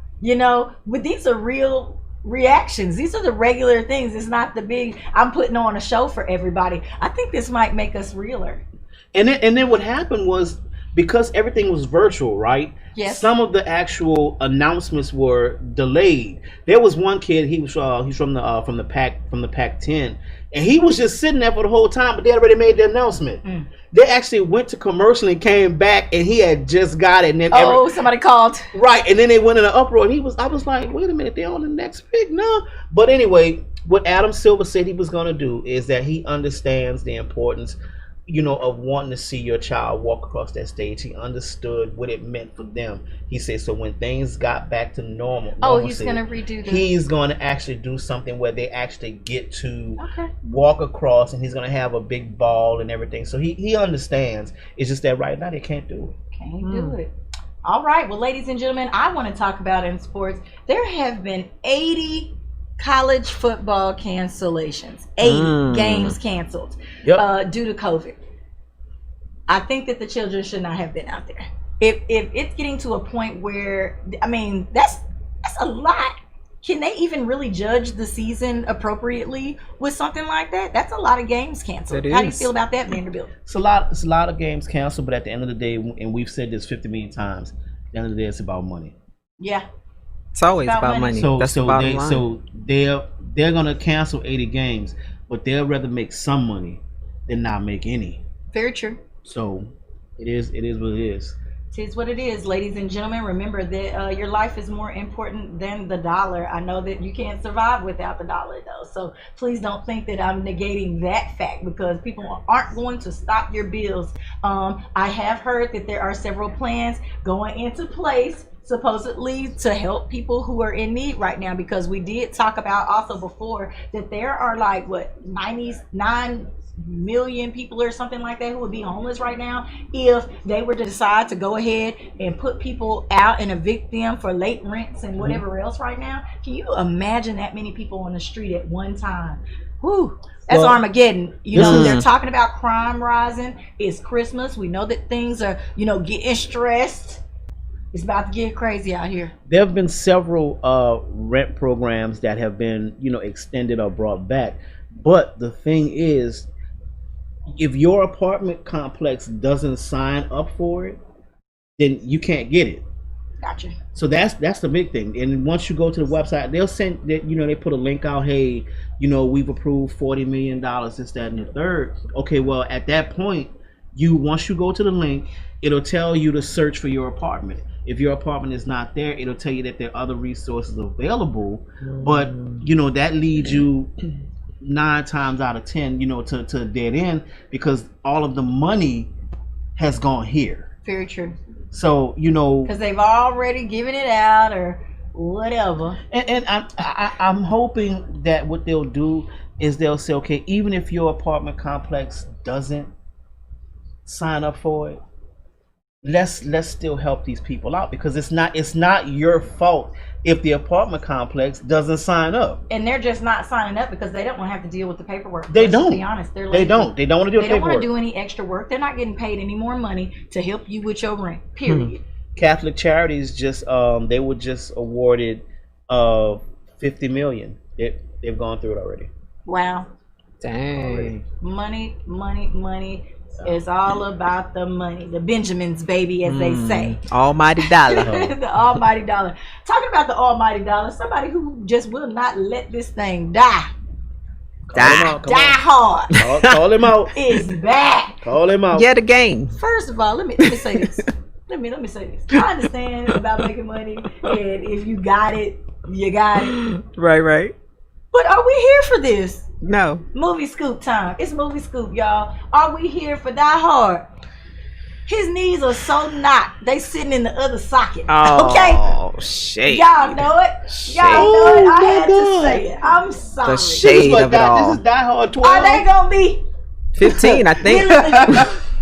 Speaker 1: But these are real reactions. These are the regular things. It's not the big. I'm putting on a show for everybody. I think this might make us realer.
Speaker 3: And then what happened was, because everything was virtual, right?
Speaker 1: Yes.
Speaker 3: Some of the actual announcements were delayed. There was one kid. He's from the Pac-10, and he was just sitting there for the whole time. But they already made the announcement. They actually went to commercial and came back, and he had just got it. And then
Speaker 1: somebody called.
Speaker 3: Right, and then they went in an uproar, and I was like, wait a minute, they're on the next pick now. But anyway, what Adam Silver said he was going to do is that he understands the importance of wanting to see your child walk across that stage. He understood what it meant for them. He said, so when things got back to normal,
Speaker 1: he's going to redo this.
Speaker 3: He's going to actually do something where they actually get to walk across, and he's going to have a big ball and everything. So he understands. It's just that right now they can't do it.
Speaker 1: Can't do it. All right. Well, ladies and gentlemen, I want to talk about in sports. There have been 80 college football cancellations. 80 games canceled due to COVID. I think that the children should not have been out there. If it's getting to a point where, that's a lot. Can they even really judge the season appropriately with something like that? That's a lot of games canceled. How do you feel about that, Vanderbilt?
Speaker 3: It's a lot of games canceled, but at the end of the day, and we've said this 50 million times, at the end of the day, it's about money.
Speaker 1: Yeah.
Speaker 2: It's always about money. That's the bottom line.
Speaker 3: So they're gonna cancel 80 games, but they'll rather make some money than not make any.
Speaker 1: Very true.
Speaker 3: So it is what it is.
Speaker 1: It is what it is, ladies and gentlemen. Remember that your life is more important than the dollar. I know that you can't survive without the dollar, though. So please don't think that I'm negating that fact, because people aren't going to stop your bills. I have heard that there are several plans going into place, supposedly to help people who are in need right now, because we did talk about also before that there are 99 million people or something like that who would be homeless right now if they were to decide to go ahead and put people out and evict them for late rents and whatever else right now. Can you imagine that many people on the street at one time? Whew. That's Armageddon. They're talking about crime rising. It's Christmas. We know that things are, getting stressed. It's about to get crazy out here.
Speaker 3: There have been several rent programs that have been, extended or brought back. But the thing is, if your apartment complex doesn't sign up for it, then you can't get it.
Speaker 1: Gotcha.
Speaker 3: So that's the big thing. And once you go to the website, they'll send that, they put a link out, hey, we've approved $40 million, this, that, and the third. Okay, well, at that point, once you go to the link, it'll tell you to search for your apartment. If your apartment is not there, it'll tell you that there are other resources available. But that leads you 9 times out of 10, to a dead end, because all of the money has gone here.
Speaker 1: Very true.
Speaker 3: So
Speaker 1: because they've already given it out or whatever.
Speaker 3: And I'm hoping that what they'll do is they'll say, okay, even if your apartment complex doesn't sign up for it, let's still help these people out, because it's not your fault if the apartment complex doesn't sign up.
Speaker 1: And they're just not signing up because they don't want to have to deal with the paperwork.
Speaker 3: They
Speaker 1: Let's just
Speaker 3: don't.
Speaker 1: be honest. They're
Speaker 3: They
Speaker 1: lazy.
Speaker 3: don't want to do the
Speaker 1: They don't
Speaker 3: paperwork.
Speaker 1: want to do any extra work. They're not getting paid any more money to help you with your rent. Period.
Speaker 3: Catholic Charities just they were just awarded $50 million. They've gone through it already.
Speaker 1: Wow.
Speaker 2: Dang.
Speaker 1: Money. It's all about the money. The Benjamins, baby, as they say.
Speaker 2: Almighty dollar.
Speaker 1: The almighty dollar. Talking about the almighty dollar, somebody who just will not let this thing die. Die hard.
Speaker 3: Call him out.
Speaker 1: Is back.
Speaker 3: Call him out.
Speaker 2: Yet again.
Speaker 1: First of all, let me say this. Let me say this. I understand about making money, and if you got it, you got it.
Speaker 2: Right.
Speaker 1: But are we here for this?
Speaker 2: No.
Speaker 1: Movie scoop time. It's movie scoop, y'all. Are we here for Die Hard? His knees are so knocked, they sitting in the other socket. Okay?
Speaker 2: Oh, shade.
Speaker 1: Y'all know it. Y'all know it. I had to say it. I'm sorry.
Speaker 2: The shade of it all.
Speaker 3: This is Die Hard 12.
Speaker 1: Are they gonna be
Speaker 2: 15, I think.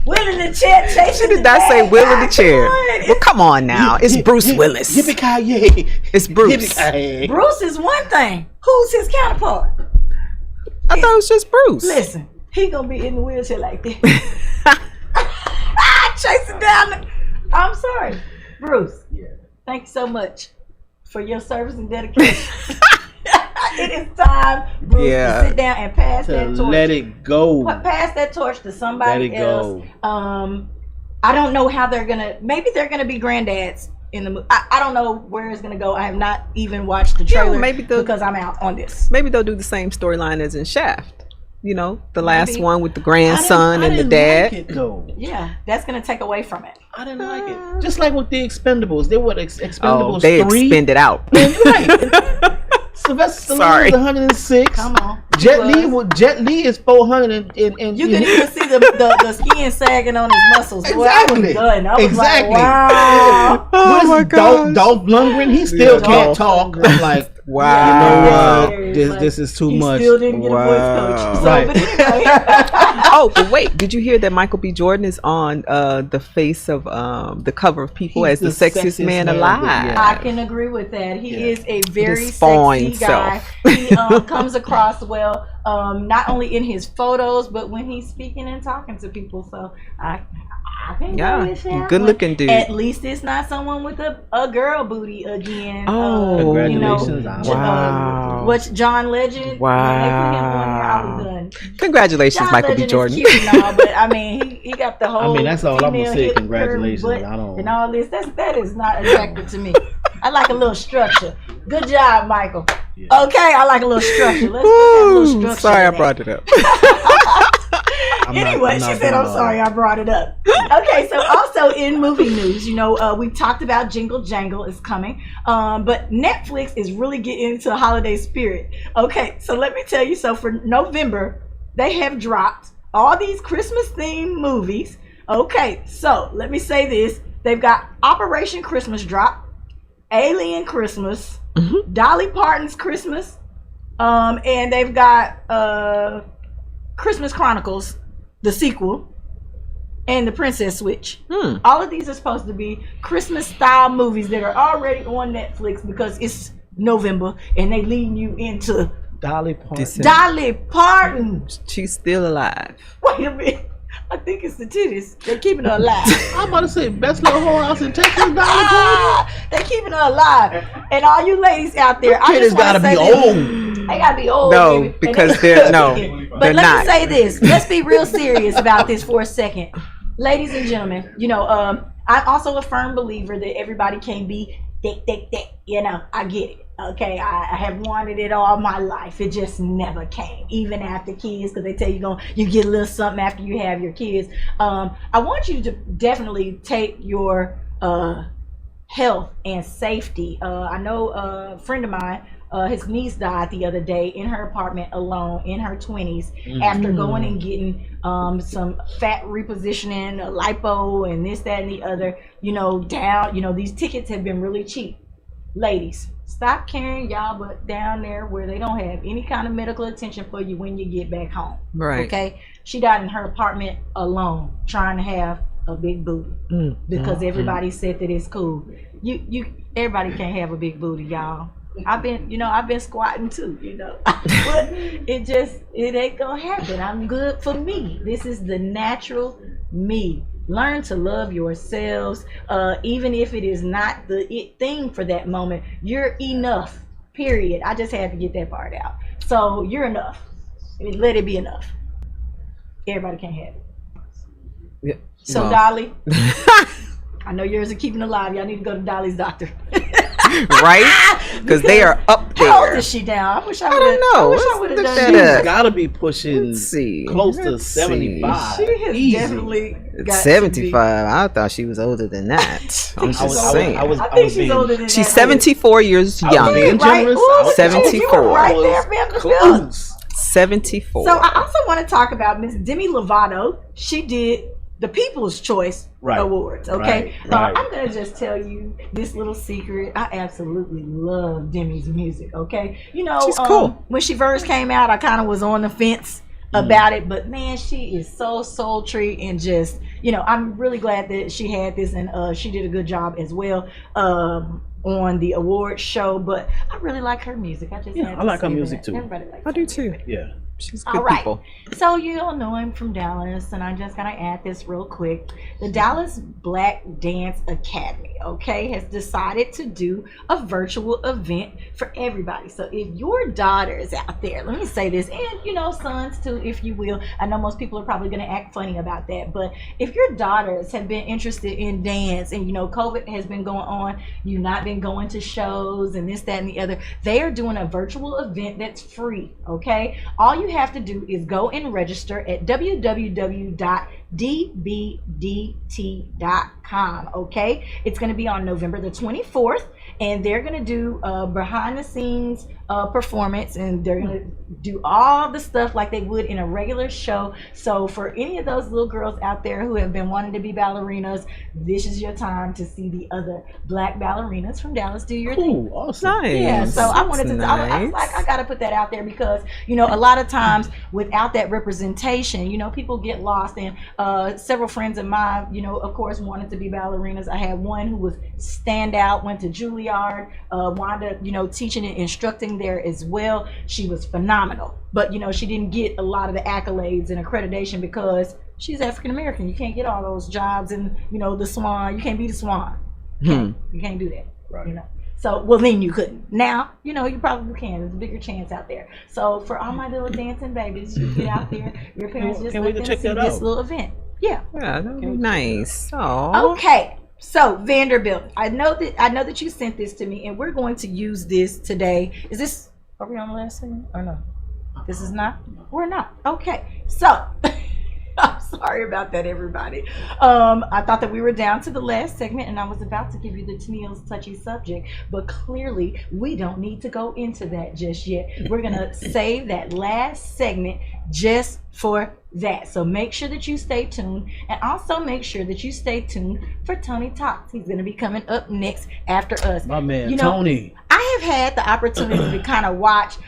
Speaker 1: Will in the chair chasing
Speaker 2: She did not say Will in the chair. Well, come on now. It's Bruce Willis.
Speaker 3: Yippee-ki-yay.
Speaker 2: It's Bruce.
Speaker 3: Yippee-ki-yay.
Speaker 1: Bruce is one thing. Who's his counterpart?
Speaker 2: I thought it was just Bruce.
Speaker 1: Listen, he gonna be in the wheelchair like this. Chasing down the... I'm sorry, Bruce. Yeah. Thank you so much for your service and dedication. It is time, Bruce, to sit down and pass that torch.
Speaker 3: Let it go.
Speaker 1: Pass that torch to somebody
Speaker 3: Let it
Speaker 1: else.
Speaker 3: go.
Speaker 1: I don't know how they're gonna. Maybe they're gonna be granddads in the movie. I don't know where it's gonna go. I have not even watched the trailer because I'm out on this.
Speaker 2: Maybe they'll do the same storyline as in Shaft. You know, the last one with the grandson and the
Speaker 3: I
Speaker 2: dad.
Speaker 3: didn't like it, though.
Speaker 1: Yeah, that's gonna take away from it.
Speaker 3: I didn't like it. Just like with the Expendables, they were Expendables
Speaker 2: Oh, they
Speaker 3: 3.
Speaker 2: expended out.
Speaker 3: Right. Sylvester Stallone was 106.
Speaker 1: Come on.
Speaker 3: Jet Li is 400 and
Speaker 1: You can even see the skin sagging on his muscles.
Speaker 3: Exactly.
Speaker 1: Boy, I was done. I was
Speaker 3: Exactly.
Speaker 1: like, wow.
Speaker 2: Oh my
Speaker 3: God. Dolph Lundgren, he still can't talk. I'm like,
Speaker 2: wow.
Speaker 3: You know what? This is too much.
Speaker 1: He still didn't get a voice coach. So,
Speaker 3: Right.
Speaker 1: but anyway.
Speaker 2: Oh, but wait, did you hear that Michael B. Jordan is on the face of the cover of People
Speaker 3: He's
Speaker 2: as the sexiest man alive?
Speaker 1: I can agree with that. He is a very
Speaker 2: His fine
Speaker 1: sexy guy. He comes across well, not only in his photos, but when he's speaking and talking to people. So I can go with that.
Speaker 2: Good looking dude.
Speaker 1: At least it's not someone with a girl booty again.
Speaker 2: Oh,
Speaker 3: congratulations!
Speaker 2: Wow.
Speaker 1: What's John Legend?
Speaker 2: Wow.
Speaker 1: When they put him on there, I was done.
Speaker 2: Congratulations,
Speaker 1: John
Speaker 2: Michael B.
Speaker 1: Legend
Speaker 2: Jordan.
Speaker 1: is cute and all, but I mean, he got the whole.
Speaker 3: I mean, that's all I'm gonna
Speaker 1: female
Speaker 3: say.
Speaker 1: hip,
Speaker 3: Congratulations.
Speaker 1: curvy butt
Speaker 3: I don't.
Speaker 1: and all this. That is not attractive to me. I like a little structure. Good job, Michael. Yeah. Okay, I like a little structure. Let's put that little structure.
Speaker 2: Sorry, I brought it up.
Speaker 1: Anyway, she said, I'm sorry I brought it up. Okay, so also in movie news, you know, we talked about Jingle Jangle is coming, but Netflix is really getting into the holiday spirit. Okay, so let me tell you, so for November, they have dropped all these Christmas-themed movies. Okay, so let me say this. They've got Operation Christmas Drop, Alien Christmas, Dolly Parton's Christmas, and they've got Christmas Chronicles, the sequel, and the Princess Switch. All of these are supposed to be Christmas-style movies that are already on Netflix because it's November and they leading you into
Speaker 3: Dolly Parton.
Speaker 1: Dolly Parton.
Speaker 2: She's still alive.
Speaker 1: Wait a minute. I think it's the titties. They're keeping her alive.
Speaker 3: I'm about to say best little whorehouse in Texas, Dolly Parton.
Speaker 1: They're keeping her alive. And all you ladies out there, I just
Speaker 3: gotta
Speaker 1: want to
Speaker 3: be
Speaker 1: say
Speaker 3: old.
Speaker 1: this. They gotta be old.
Speaker 2: No,
Speaker 1: baby.
Speaker 2: because they're no,
Speaker 1: But
Speaker 2: they're
Speaker 1: let
Speaker 2: not.
Speaker 1: me say this. Let's be real serious about this for a second. Ladies and gentlemen, you know, I'm also a firm believer that everybody can be thick. You know, I get it. Okay, I have wanted it all my life. It just never came, even after kids, because they tell you get a little something after you have your kids. I want you to definitely take your health and safety. I know a friend of mine, his niece died the other day in her apartment alone in her 20s after going and getting some fat repositioning, lipo, and this, that, and the other. You know, these tickets have been really cheap. Ladies, Stop carrying y'all but down there where they don't have any kind of medical attention for you when you get back home.
Speaker 2: Right.
Speaker 1: Okay. She died in her apartment alone, trying to have a big booty because everybody said that it's cool. Everybody can't have a big booty, y'all. I've been squatting too, but it ain't gonna happen. I'm good for me. This is the natural me. Learn to love yourselves, even if it is not the it thing for that moment. You're enough, period. I just had to get that part out. So you're enough. Let it be enough. Everybody can't have it.
Speaker 2: Yeah.
Speaker 1: So
Speaker 2: Well.
Speaker 1: Dolly, I know yours are keeping alive. Y'all need to go to Dolly's doctor.
Speaker 2: Right? Because they are up there.
Speaker 1: How old is she now? I wish I would have.
Speaker 2: don't know.
Speaker 1: I wish I
Speaker 2: Let's
Speaker 1: would have
Speaker 2: look
Speaker 1: done
Speaker 2: that
Speaker 1: that.
Speaker 2: up.
Speaker 3: Gotta be pushing
Speaker 2: Let's see.
Speaker 3: close to
Speaker 2: Let's
Speaker 3: 75.
Speaker 1: She has
Speaker 3: Easy.
Speaker 1: definitely got
Speaker 2: 75. I thought she was older than that. I'm just saying.
Speaker 1: I think she's older than that.
Speaker 2: She's 74 years young.
Speaker 3: being
Speaker 1: Right?
Speaker 3: generous.
Speaker 1: Ooh, look at you. You
Speaker 2: 74.
Speaker 1: were right there, Vanderbilt.
Speaker 3: Close.
Speaker 2: 74.
Speaker 1: So I also want to talk about Miss Demi Lovato. She did the People's Choice Awards. Okay,
Speaker 3: Right.
Speaker 1: I'm gonna just tell you this little secret. I absolutely love Demi's music. Okay,
Speaker 2: She's cool.
Speaker 1: When she first came out, I kind of was on the fence about it, but man, she is so sultry and just I'm really glad that she had this, and she did a good job as well. On the award show, but I really like her music. I
Speaker 3: like her
Speaker 1: say
Speaker 3: music
Speaker 1: that.
Speaker 3: too.
Speaker 1: Everybody likes
Speaker 2: I do too.
Speaker 3: Yeah.
Speaker 2: She's good
Speaker 1: all right.
Speaker 2: people.
Speaker 1: So you all know I'm from Dallas, and I'm just gonna add this real quick. The Dallas Black Dance Academy, has decided to do a virtual event for everybody. So if your daughters out there, let me say this, and sons too, if you will. I know most people are probably gonna act funny about that, but if your daughters have been interested in dance, and COVID has been going on, you've not been going to shows and this, that, and the other, they are doing a virtual event that's free. All you have to do is go and register at www.dbdt.com. It's going to be on November the 24th, and they're going to do a behind the scenes performance, and they're going to do all the stuff like they would in a regular show. So for any of those little girls out there who have been wanting to be ballerinas, this is your time to see the other Black ballerinas from Dallas do your thing.
Speaker 3: Awesome.
Speaker 2: Nice.
Speaker 1: Yeah, so I wanted to. I was
Speaker 2: Nice.
Speaker 1: like, I got to put that out there because a lot of times without that representation, people get lost. And several friends of mine, of course, wanted to be ballerinas. I had one who was standout, went to Juilliard, wound up, teaching and instructing there as well. She was phenomenal, but she didn't get a lot of the accolades and accreditation because she's African American. You can't get all those jobs, and the Swan. You can't be the Swan. You can't do that.
Speaker 3: Right.
Speaker 1: So, well, then you couldn't. Now, you probably can. There's a bigger chance out there. So, for all my little dancing babies, you get out there. Your parents just
Speaker 3: Can't
Speaker 1: let
Speaker 3: wait to
Speaker 1: them
Speaker 3: check
Speaker 1: see
Speaker 3: that
Speaker 1: this
Speaker 3: out.
Speaker 1: little event. Yeah.
Speaker 2: Yeah, that would be nice. Oh.
Speaker 1: Okay. So, Vanderbilt, I know that you sent this to me, and we're going to use this today. Are we on the last segment or no? This is not? We're not. Okay. So, I'm sorry about that, everybody. I thought that we were down to the last segment, and I was about to give you the Tennille's touchy subject, but clearly we don't need to go into that just yet. We're gonna save that last segment just for that. So make sure that you stay tuned, and also make sure that you stay tuned for Tony Talks. He's gonna be coming up next after us.
Speaker 3: My man, Tony.
Speaker 1: I have had the opportunity to kind of watch,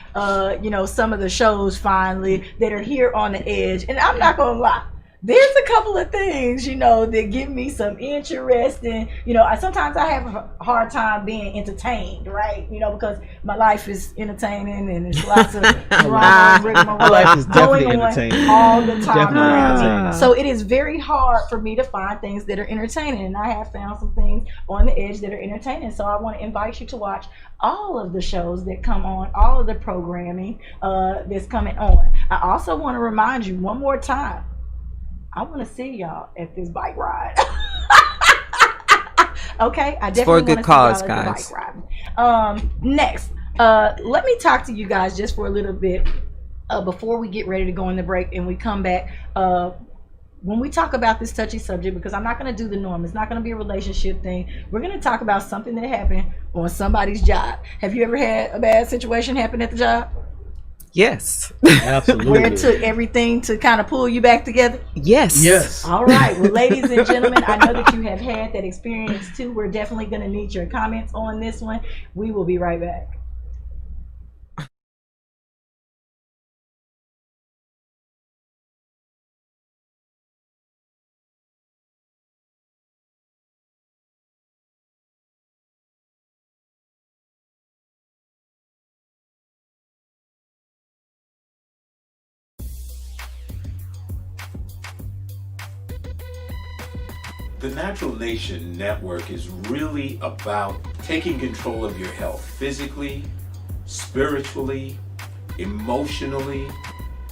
Speaker 1: some of the shows finally that are here on the edge, and I'm not gonna lie. There's a couple of things, that give me some interest, and sometimes I have a hard time being entertained, right? Because my life is entertaining, and there's lots of drama and rigmarole
Speaker 3: My life is definitely
Speaker 1: going on
Speaker 3: entertaining.
Speaker 1: all the time
Speaker 3: Definitely
Speaker 1: around me.
Speaker 3: entertaining.
Speaker 1: So it is very hard for me to find things that are entertaining, and I have found some things on the edge that are entertaining. So I want to invite you to watch all of the shows that come on, all of the programming that's coming on. I also want to remind you one more time, I want to see y'all at this bike ride. Okay, I definitely
Speaker 2: for a good
Speaker 1: want to
Speaker 2: cause,
Speaker 1: see y'all at the
Speaker 2: guys.
Speaker 1: bike ride. Next, let me talk to you guys just for a little bit before we get ready to go on the break and we come back. When we talk about this touchy subject, because I'm not going to do the norm, it's not going to be a relationship thing. We're going to talk about something that happened on somebody's job. Have you ever had a bad situation happen at the job?
Speaker 2: Yes.
Speaker 3: Absolutely.
Speaker 1: Where it took everything to kind of pull you back together?
Speaker 2: Yes.
Speaker 3: Yes.
Speaker 1: All right. Well, ladies and gentlemen, I know that you have had that experience too. We're definitely going to need your comments on this one. We will be right back.
Speaker 4: The Natural Nation Network is really about taking control of your health physically, spiritually, emotionally,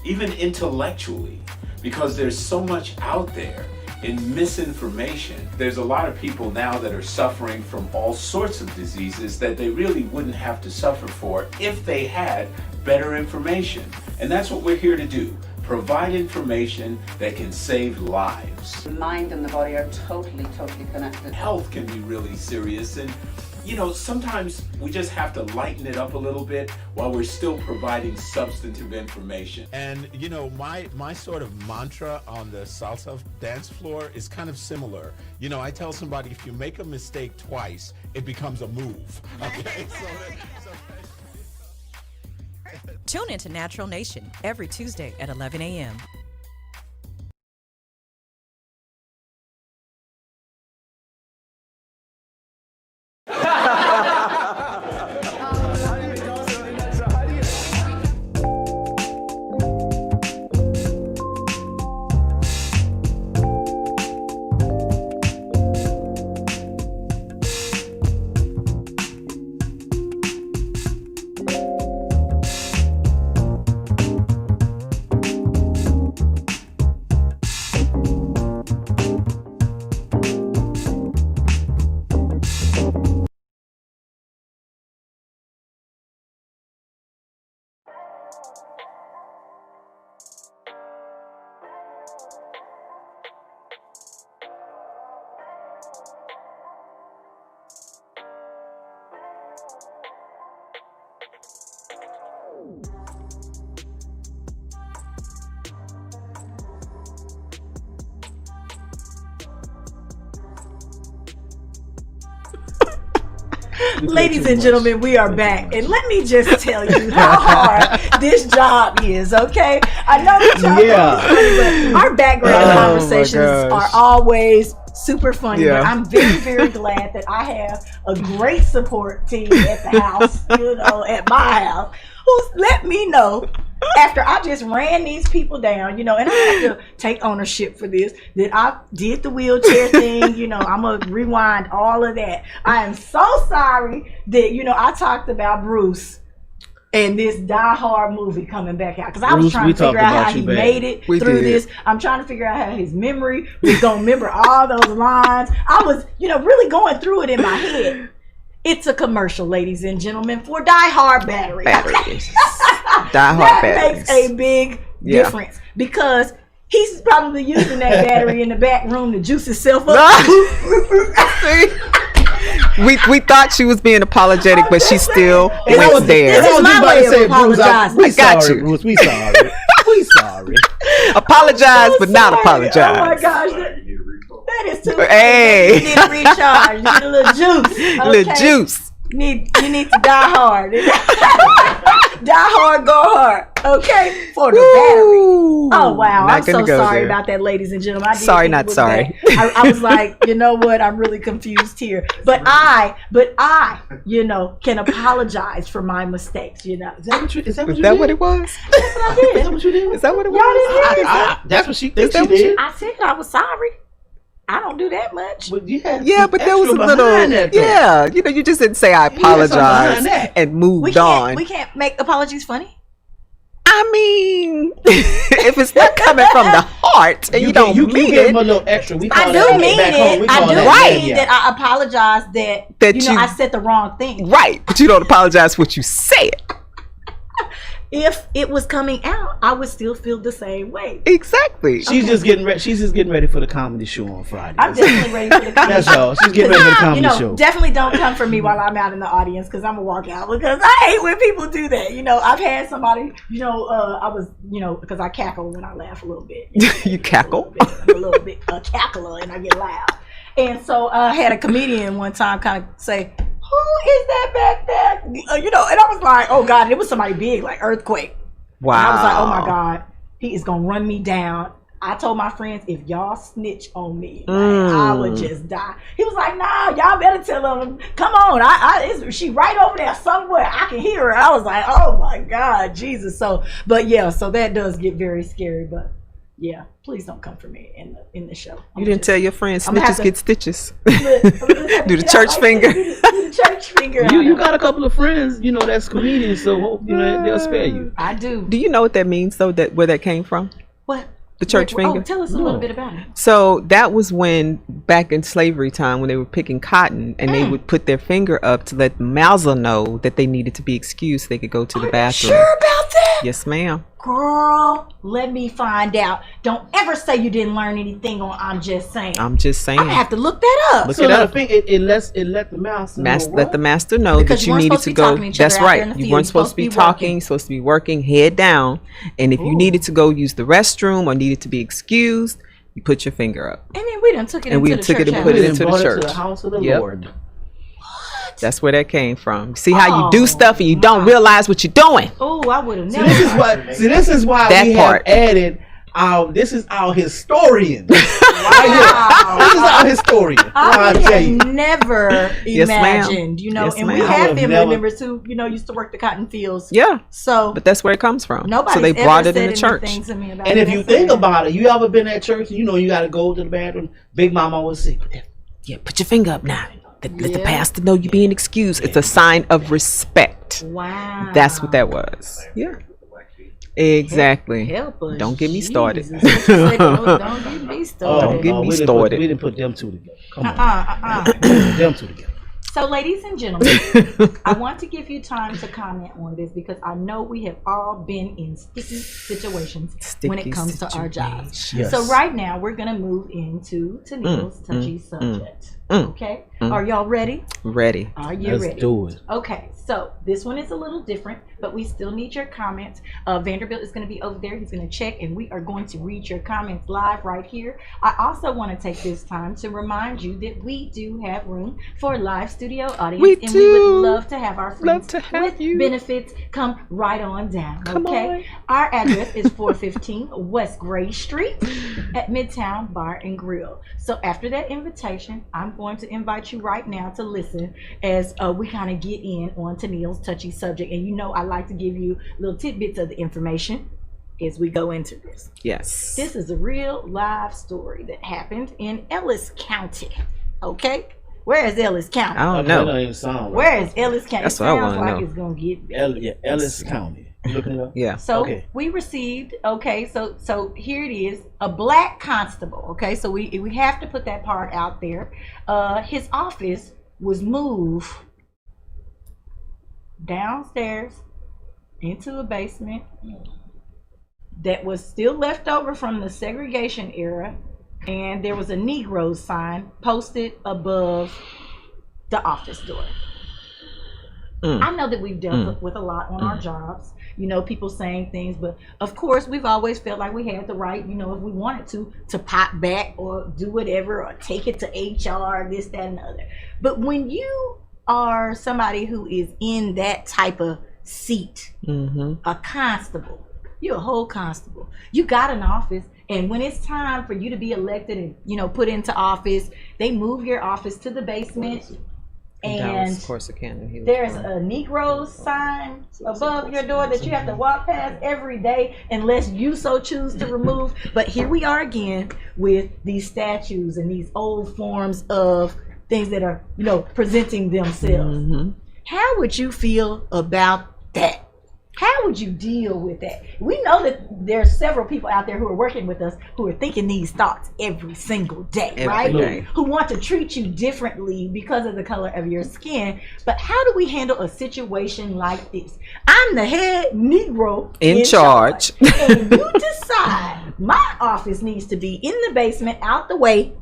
Speaker 4: even intellectually, because there's so much out there in misinformation. There's a lot of people now that are suffering from all sorts of diseases that they really wouldn't have to suffer for if they had better information. And that's what we're here to do. Provide information that can save lives.
Speaker 12: The mind and the body are totally connected.
Speaker 4: Health can be really serious, and you know, sometimes we just have to lighten it up a little bit while we're still providing substantive information.
Speaker 13: And you know, my sort of mantra on the salsa dance floor is kind of similar. You know, I tell somebody, if you make a mistake twice, it becomes a move. Okay,
Speaker 14: Tune into Natural Nation every Tuesday at 11 a.m.
Speaker 1: Ladies and gentlemen, we are back, and let me just tell you how hard this job is. Okay, I know we talk about this funny, but our background conversations are always super funny.
Speaker 2: Yeah.
Speaker 1: But I'm very, very glad that I have a great support team at the house, you know, at my house, who's let me know after I just ran these people down, you know, and I have to take ownership for this, that I did the wheelchair thing, you know, I'm going to rewind all of that. I am so sorry that, you know, I talked about Bruce and this Die Hard movie coming back out, because I was trying to figure out how he made it through this. I'm trying to figure out how his memory was going to remember all those lines. I was, you know, really going through it in my head. It's a commercial, ladies and gentlemen, for Die Hard batteries.
Speaker 2: Die Hard
Speaker 1: that
Speaker 2: batteries.
Speaker 1: makes a big difference, because he's probably using that battery in the back room to juice himself up.
Speaker 2: We thought she was being apologetic, but she still went there.
Speaker 1: This is my way of apologizing.
Speaker 2: I got you.
Speaker 3: Bruce, we sorry. We sorry.
Speaker 2: Apologize, but not
Speaker 1: Oh
Speaker 2: apologize.
Speaker 1: my gosh. That is too
Speaker 2: Hey.
Speaker 1: You need to recharge. You need a little juice. Okay?
Speaker 2: Little juice.
Speaker 1: You need to die hard. Die hard, go hard. Okay? For the battery. Oh, wow.
Speaker 2: Not
Speaker 1: I'm so
Speaker 2: gonna go
Speaker 1: sorry
Speaker 2: there.
Speaker 1: about that, ladies and gentlemen. I didn't
Speaker 2: Sorry,
Speaker 1: think
Speaker 2: not
Speaker 1: it was
Speaker 2: sorry.
Speaker 1: that. I was like, you know what? I'm really confused here. But I, you know, can apologize for my mistakes, you know.
Speaker 3: Is that what you
Speaker 2: Is that
Speaker 3: did?
Speaker 2: what it was?
Speaker 1: That's what I did.
Speaker 3: Is that what you did?
Speaker 2: Is that what it
Speaker 1: Y'all didn't
Speaker 2: was?
Speaker 1: hear me.
Speaker 3: That's what she
Speaker 2: Is
Speaker 3: thinks
Speaker 2: that
Speaker 3: she
Speaker 2: what
Speaker 3: did.
Speaker 1: I said I was sorry. I don't do that much.
Speaker 3: But you had
Speaker 2: Yeah, but there was a
Speaker 3: extra
Speaker 2: little,
Speaker 3: behind that, though.
Speaker 2: yeah, you know, you just didn't say I
Speaker 3: something behind
Speaker 2: apologize
Speaker 3: that.
Speaker 2: and moved
Speaker 1: We
Speaker 2: on.
Speaker 1: can't make apologies funny.
Speaker 2: I mean, if it's not coming from the heart and you don't
Speaker 3: you
Speaker 2: mean
Speaker 3: give
Speaker 2: it,
Speaker 3: him a little extra. We
Speaker 1: I
Speaker 3: call
Speaker 1: do
Speaker 3: that
Speaker 1: mean
Speaker 3: back home. We
Speaker 1: it. I
Speaker 3: call
Speaker 1: do
Speaker 3: that
Speaker 1: mean
Speaker 3: yeah.
Speaker 1: that I apologize that
Speaker 2: That
Speaker 1: you know
Speaker 2: you-
Speaker 1: I said the wrong thing.
Speaker 2: right, but you don't apologize for what you said.
Speaker 1: if it was coming out, I would still feel the same way.
Speaker 2: Exactly.
Speaker 3: She's just getting ready. She's just getting ready for the comedy show on Friday.
Speaker 1: I'm definitely ready for the comedy
Speaker 3: That's
Speaker 1: show.
Speaker 3: all. She's getting ready for the comedy show.
Speaker 1: Definitely don't come for me while I'm out in the audience because I'm gonna walk out because I hate when people do that. I've had somebody, I was, because I cackle when I laugh a little bit.
Speaker 2: You cackle?
Speaker 1: I'm a little bit a cackler and I get loud. And so I had a comedian one time kind of say, "Who is that back there?" And I was like, "Oh God!" It was somebody big, like earthquake.
Speaker 2: Wow.
Speaker 1: And I was like, "Oh my God, he is gonna run me down." I told my friends, if y'all snitch on me, I would just die. He was like, "Nah, y'all better tell him. Come on, she right over there somewhere. I can hear her." I was like, "Oh my God, Jesus!" So that does get very scary. But yeah, please don't come for me in the show.
Speaker 2: You didn't tell your friends snitches get stitches.
Speaker 1: Do
Speaker 2: the church finger.
Speaker 1: Do the church finger.
Speaker 3: You got a couple of friends, that's comedians, so hope they'll spare you.
Speaker 1: I do.
Speaker 2: Do you know what that means though? Where that came from?
Speaker 1: What?
Speaker 2: The church finger?
Speaker 1: Oh, tell us a little bit about it.
Speaker 2: So that was when, back in slavery time, when they were picking cotton and they would put their finger up to let the Mauser know that they needed to be excused so they could go to the bathroom.
Speaker 1: Sure about that?
Speaker 2: Yes, ma'am.
Speaker 1: Girl, let me find out. Don't ever say you didn't learn anything on I'm Just Saying.
Speaker 2: I'm just saying.
Speaker 1: I'm gonna have to look that up.
Speaker 2: Look it up.
Speaker 3: It let the master know
Speaker 2: let the master know
Speaker 1: because
Speaker 2: that you needed to go. That's right. You weren't supposed to be talking. You're supposed to be working head down. And if you needed to go use the restroom or needed to be excused, you put your finger up.
Speaker 1: And then we done took it
Speaker 2: and
Speaker 1: into
Speaker 2: we
Speaker 1: the
Speaker 2: took
Speaker 1: church
Speaker 2: it and put it into the church.
Speaker 3: To the house of the Lord.
Speaker 2: That's where that came from. See how you do stuff and you don't realize what you're doing.
Speaker 1: Oh, I would have never.
Speaker 3: This is why
Speaker 2: that
Speaker 3: we
Speaker 2: part.
Speaker 3: have added this is our historian. Wow. This is our historian.
Speaker 1: I have never
Speaker 2: Yes, ma'am.
Speaker 1: imagined,
Speaker 2: Yes,
Speaker 1: and
Speaker 2: ma'am.
Speaker 1: we
Speaker 3: I
Speaker 1: have
Speaker 3: would
Speaker 1: family
Speaker 3: never-
Speaker 1: members who, used to work the cotton fields.
Speaker 2: Yeah.
Speaker 1: So,
Speaker 2: but that's where it comes from.
Speaker 1: nobody's
Speaker 2: So they brought
Speaker 1: ever
Speaker 2: it in the
Speaker 1: said
Speaker 2: church.
Speaker 1: anything to me about
Speaker 3: And
Speaker 1: it.
Speaker 3: if you think about it, you ever been at church, you got to go to the bathroom. Big Mama would say,
Speaker 2: Yeah, put your finger up now. Let the pastor know you're being excused. It's a sign of respect.
Speaker 1: Wow.
Speaker 2: That's what that was. Yeah. Exactly.
Speaker 1: Help us,
Speaker 2: Don't get me started.
Speaker 1: Jesus. Don't get me started.
Speaker 2: Don't get me
Speaker 3: we
Speaker 2: started.
Speaker 3: Didn't put them two together. Come on. Them two together.
Speaker 1: So, ladies and gentlemen, I want to give you time to comment on this because I know we have all been in sticky situations when it comes to our jobs.
Speaker 3: Yes.
Speaker 1: So right now, we're going to move into Tennille's touchy subject. Okay? Are y'all ready?
Speaker 2: Ready.
Speaker 1: Are you
Speaker 3: Let's
Speaker 1: ready?
Speaker 3: do it.
Speaker 1: Okay, so this one is a little different, but we still need your comments. Vanderbilt is going to be over there. He's going to check, and we are going to read your comments live right here. I also want to take this time to remind you that we do have room for a live studio audience,
Speaker 2: We
Speaker 1: and
Speaker 2: do.
Speaker 1: we would love to have our friends
Speaker 2: Love to have
Speaker 1: with
Speaker 2: you.
Speaker 1: benefits come right on down.
Speaker 2: Come
Speaker 1: okay,
Speaker 2: on.
Speaker 1: our address is 415 West Gray Street at Midtown Bar and Grill. So after that invitation, I'm going to invite you right now to listen as we kind of get in on Tennille's touchy subject. And I like to give you little tidbits of the information as we go into this.
Speaker 2: Yes.
Speaker 1: This is a real live story that happened in Ellis County. Okay? Where is Ellis County?
Speaker 2: I don't
Speaker 3: That don't
Speaker 2: know.
Speaker 3: even sound right.
Speaker 1: Where is Ellis County?
Speaker 2: That's
Speaker 1: It
Speaker 2: what I
Speaker 1: sounds
Speaker 2: wanna
Speaker 1: like
Speaker 2: know.
Speaker 1: it's going to get
Speaker 3: Ellis County. You looking it up?
Speaker 2: Yeah.
Speaker 1: So
Speaker 3: Okay.
Speaker 1: we received, so here it is, a black constable. Okay, so we have to put that part out there. His office was moved downstairs into a basement that was still left over from the segregation era, and there was a Negro sign posted above the office door. I know that we've dealt with a lot on our jobs, people saying things, but of course we've always felt like we had the right, if we wanted to pop back or do whatever or take it to HR, this, that, and the other. But when you are somebody who is in that type of seat, a constable, you're a whole constable. You got an office, and when it's time for you to be elected and, put into office, they move your office to the basement. And
Speaker 2: Corsicana.
Speaker 1: there's a Negro sign above your door that you have to walk past every day unless you so choose to remove. But here we are again with these statues and these old forms of things that are, presenting themselves. How would you feel about that? How would you deal with that? We know that there's several people out there who are working with us who are thinking these thoughts every single day, right?
Speaker 2: day.
Speaker 1: Who want to treat you differently because of the color of your skin. But how do we handle a situation like this? I'm the head Negro
Speaker 2: in charge.
Speaker 1: And you decide my office needs to be in the basement, out the way.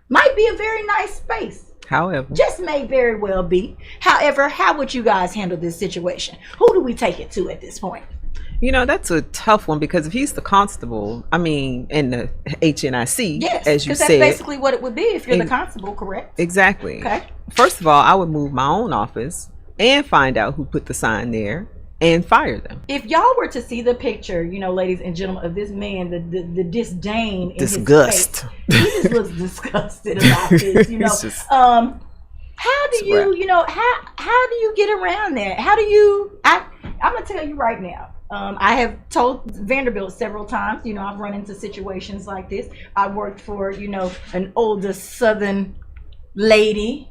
Speaker 1: Might be a very nice space.
Speaker 2: However,
Speaker 1: just may very well be. However, how would you guys handle this situation? Who do we take it to at this point?
Speaker 2: You know, that's a tough one because if he's the constable, I mean, in the HNIC,
Speaker 1: yes,
Speaker 2: as you said.
Speaker 1: That's basically what it would be if you're the constable, correct?
Speaker 2: Exactly.
Speaker 1: Okay.
Speaker 2: First of all, I would move my own office and find out who put the sign there and fire them.
Speaker 1: If y'all were to see the picture, you know, ladies and gentlemen, of this man, the disdain in
Speaker 2: disgust.
Speaker 1: His face, he just looks disgusted about this, you know. How do you, you know, how do you get around that? How do you, I'm gonna tell you right now. I have told Vanderbilt several times, you know, I've run into situations like this. I worked for, you know, an older Southern lady.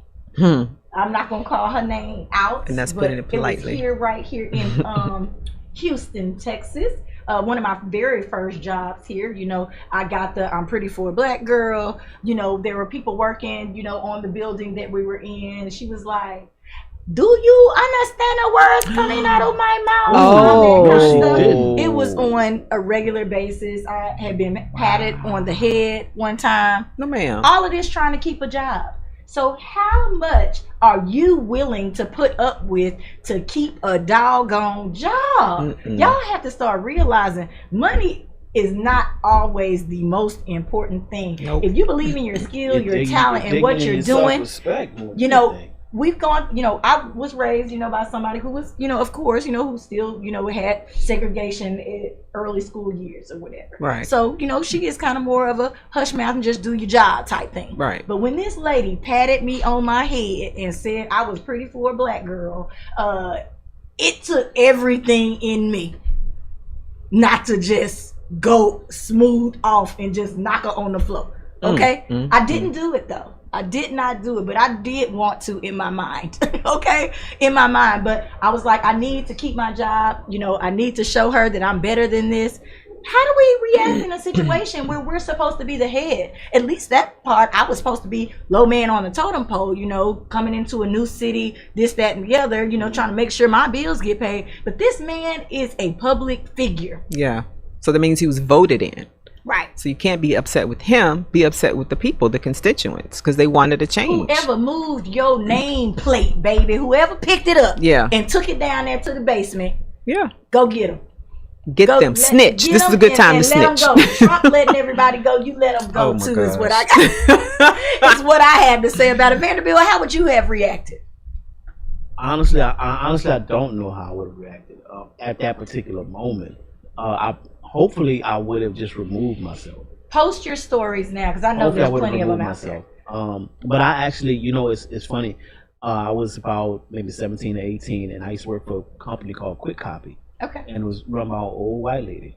Speaker 1: I'm not gonna call her name out,
Speaker 2: and that's putting it politely.
Speaker 1: It was right here in Houston, Texas. One of my very first jobs here, you know, I got the I'm pretty for a black girl. You know, there were people working, you know, on the building that we were in. She was like, "Do you understand the words coming out of my mouth?"
Speaker 2: Oh,
Speaker 1: it was on a regular basis. I had been patted on the head one time.
Speaker 2: No, ma'am.
Speaker 1: All of this trying to keep a job. So how much are you willing to put up with to keep a doggone job? Y'all have to start realizing money is not always the most important thing. If you believe in your skill, your talent, and what you're doing, you know, we've gone, you know, I was raised, you know, by somebody who was, you know, of course, you know, who still, you know, had segregation in early school years or whatever.
Speaker 2: Right.
Speaker 1: So, you know, she is kind of more of a hush mouth and just do your job type thing.
Speaker 2: Right.
Speaker 1: But when this lady patted me on my head and said I was pretty for a black girl, it took everything in me not to just go smooth off and just knock her on the floor. Okay? I didn't do it though. I did not do it, but I did want to in my mind, okay? In my mind, but I was like, I need to keep my job. You know, I need to show her that I'm better than this. How do we react in a situation where we're supposed to be the head? At least that part, I was supposed to be low man on the totem pole, you know, coming into a new city, this, that, and the other, you know, trying to make sure my bills get paid. But this man is a public figure.
Speaker 2: Yeah. So that means he was voted in.
Speaker 1: Right.
Speaker 2: So you can't be upset with him, be upset with the people, the constituents, because they wanted a change.
Speaker 1: Whoever moved your nameplate, baby, whoever picked it up and took it down there to the basement, go get them.
Speaker 2: Get them. Snitch. This is a good time to snitch.
Speaker 1: Let them go. Trump letting everybody go. You let them go too is what I got. It's what I had to say about it. Vanderbilt, how would you have reacted?
Speaker 3: Honestly, I don't know how I would have reacted at that particular moment. Hopefully, I would have just removed myself.
Speaker 1: Post your stories now, because I know there's plenty of them out there.
Speaker 3: But I actually, you know, it's funny. I was about maybe 17 or 18, and I used to work for a company called Quick Copy.
Speaker 1: Okay.
Speaker 3: And it was run by an old white lady.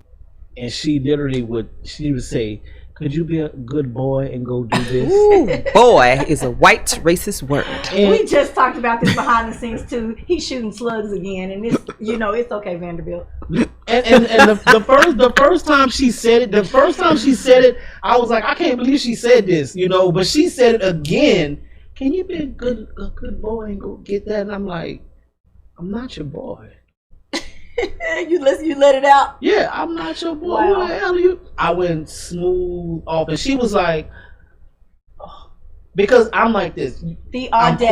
Speaker 3: And she literally would say, "Could you be a good boy and go do this?"
Speaker 2: Ooh, boy is a white racist word.
Speaker 1: We just talked about this behind the scenes too. He's shooting slugs again, and it's, you know, it's okay, Vanderbilt.
Speaker 3: And the first time she said it, I was like, I can't believe she said this, you know. But she said it again. Can you be a good boy and go get that? And I'm like, I'm not your boy.
Speaker 1: You let it out.
Speaker 3: Yeah, I'm not your boy.
Speaker 1: Wow.
Speaker 3: Who the hell are you? I went smooth off, and she was like, because I'm like this.
Speaker 1: The
Speaker 3: audacity.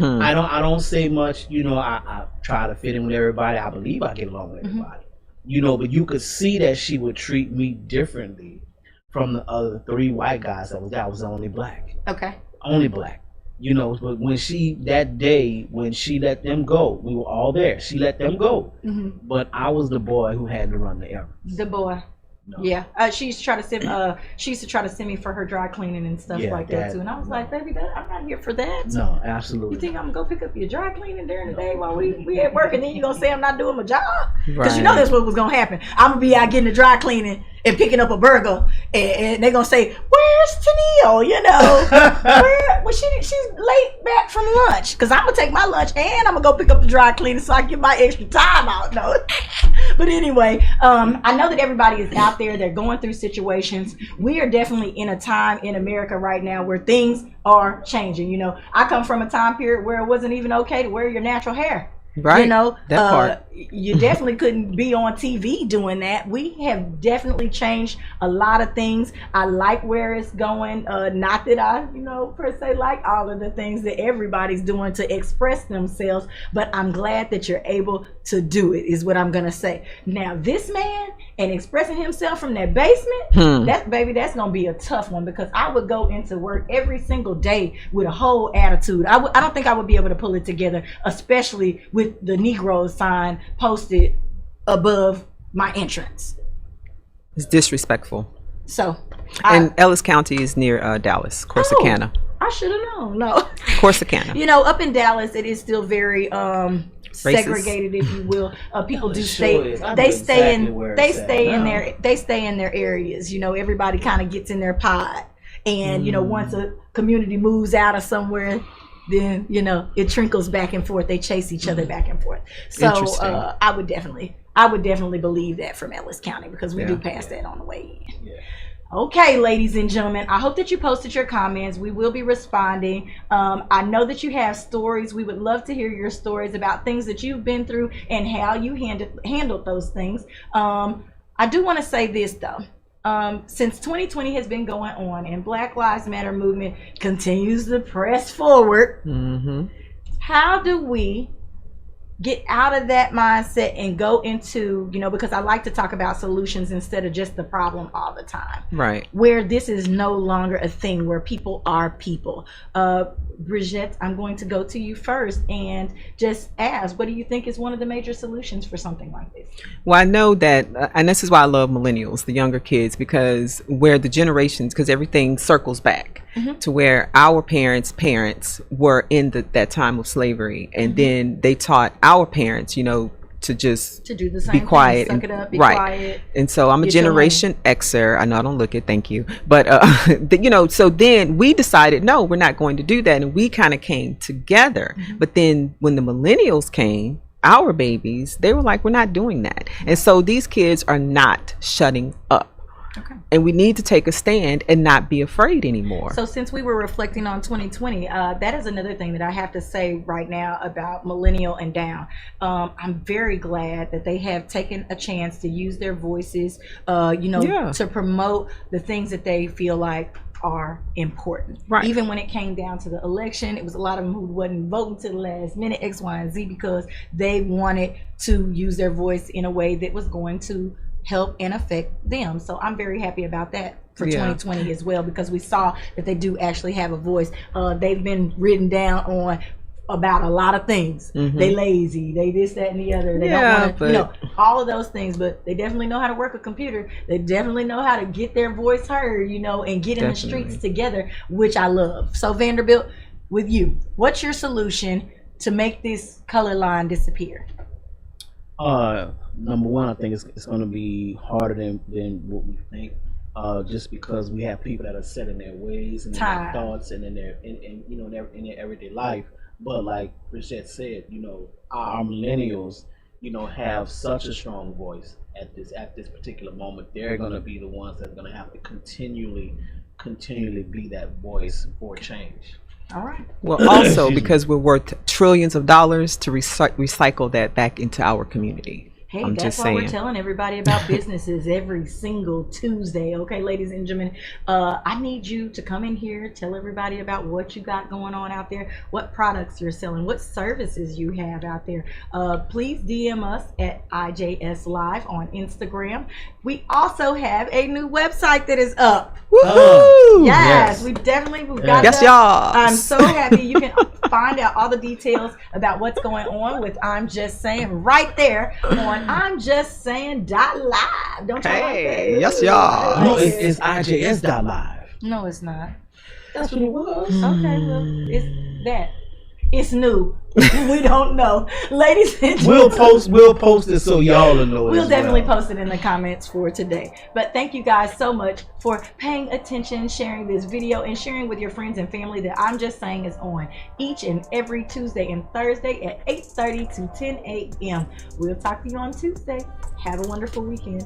Speaker 1: I'm quiet.
Speaker 3: I don't say much. You know, I try to fit in with everybody. I believe I get along with everybody. You know, but you could see that she would treat me differently from the other 3 white guys that was there. I was the only black.
Speaker 1: Okay.
Speaker 3: Only black. You know, but when she let them go, we were all there. She let them go. But I was the boy who had to run the errands.
Speaker 1: The boy. No. Yeah. She used to try to send me for her dry cleaning and stuff like that too. And I was like, baby, I'm not here for that.
Speaker 3: No, absolutely.
Speaker 1: You think I'm gonna go pick up your dry cleaning during the day while we at work, and then you're gonna say I'm not doing my job? Because you know that's what was gonna happen. I'm gonna be out getting the dry cleaning, and picking up a burger, and they're gonna say, "Where's Tennille?" You know, well, she's late back from lunch, because I'm gonna take my lunch and I'm gonna go pick up the dry cleaner so I get my extra time out. No, but anyway, I know that everybody is out there. They're going through situations. We are definitely in a time in America right now where things are changing. You know, I come from a time period where it wasn't even okay to wear your natural hair.
Speaker 2: Right.
Speaker 1: You know,
Speaker 2: that part.
Speaker 1: You definitely couldn't be on TV doing that. We have definitely changed a lot of things. I like where it's going. Not that I, per se like all of the things that everybody's doing to express themselves, but I'm glad that you're able to do it, is what I'm going to say. Now, this man and expressing himself from that basement, that's going to be a tough one, because I would go into work every single day with a whole attitude. I don't think I would be able to pull it together, especially with the Negro sign posted above my entrance.
Speaker 2: It's disrespectful.
Speaker 1: So,
Speaker 2: and Ellis County is near Dallas, Corsicana.
Speaker 1: I should have known. No,
Speaker 2: Corsicana.
Speaker 1: Up in Dallas, it is still very segregated, if you will. People do stay. They stay in their areas. Everybody kind of gets in their pod, and once a community moves out of somewhere, then it trickles back and forth. They chase each other back and forth. So I would definitely believe that from Ellis County, because we do pass that on the way in. Yeah. Okay, ladies and gentlemen, I hope that you posted your comments. We will be responding. I know that you have stories. We would love to hear your stories about things that you've been through and how you handled those things. I do want to say this, though. Since 2020 has been going on and Black Lives Matter movement continues to press forward, how do we get out of that mindset and go into, because I like to talk about solutions instead of just the problem all the time.
Speaker 2: Right.
Speaker 1: Where this is no longer a thing, where people are people. Bridget, I'm going to go to you first and just ask, what do you think is one of the major solutions for something like this?
Speaker 2: Well, I know that, and this is why I love millennials, the younger kids, because where the generations, because everything circles back to where our parents' were in that time of slavery, and then they taught our parents, to just
Speaker 1: to do the same
Speaker 2: be quiet
Speaker 1: thing,
Speaker 2: and
Speaker 1: suck it up, be
Speaker 2: right.
Speaker 1: quiet.
Speaker 2: And so I'm a Generation Xer. I know I don't look it, thank you. But so then we decided, no, we're not going to do that, and we kind of came together. But then when the millennials came, our babies, they were like, we're not doing that. And so these kids are not shutting up. Okay. And we need to take a stand and not be afraid anymore.
Speaker 1: So since we were reflecting on 2020, that is another thing that I have to say right now about millennial and down. I'm very glad that they have taken a chance to use their voices, to promote the things that they feel like are important. Right. Even when it came down to the election, it was a lot of them who wasn't voting to the last minute, X, Y, and Z, because they wanted to use their voice in a way that was going to help and affect them. So I'm very happy about that for 2020 as well, because we saw that they do actually have a voice. They've been written down on about a lot of things. They lazy, they this, that, and the other. They don't want to, all of those things, but they definitely know how to work a computer. They definitely know how to get their voice heard, and get in the streets together, which I love. So Vanderbilt, with you, what's your solution to make this color line disappear?
Speaker 3: Number one, I think it's going to be harder than what we think, just because we have people that are set in their ways and in their thoughts and in their in their everyday life. But like Bridget said, our millennials, have such a strong voice at this particular moment. They're going to be the ones that are going to have to continually be that voice for change.
Speaker 1: All right.
Speaker 2: Well, also because we're worth trillions of dollars to recycle that back into our community.
Speaker 1: Hey, that's why we're telling everybody about businesses every single Tuesday. Okay, ladies and gentlemen, I need you to come in here, tell everybody about what you got going on out there, what products you're selling, what services you have out there. Please DM us at IJS Live on Instagram. We also have a new website that is up. Woohoo! Yes, we've got
Speaker 2: yes,
Speaker 1: that.
Speaker 2: Y'all.
Speaker 1: I'm so happy. You can find out all the details about what's going on with I'm Just Saying right there on I'mJustSaying.live. Don't you like that?
Speaker 2: Yes, y'all.
Speaker 3: No, it's IJS.live.
Speaker 1: No, it's not.
Speaker 3: That's what it was.
Speaker 1: Okay, well, it's that. It's new. We don't know. Ladies and
Speaker 3: We'll
Speaker 1: gentlemen.
Speaker 3: post it so y'all will know.
Speaker 1: We'll
Speaker 3: as
Speaker 1: definitely
Speaker 3: well.
Speaker 1: post it in the comments for today. But thank you guys so much for paying attention, sharing this video, and sharing with your friends and family that I'm Just Saying is on each and every Tuesday and Thursday at 8:30 to 10 a.m. We'll talk to you on Tuesday. Have a wonderful weekend.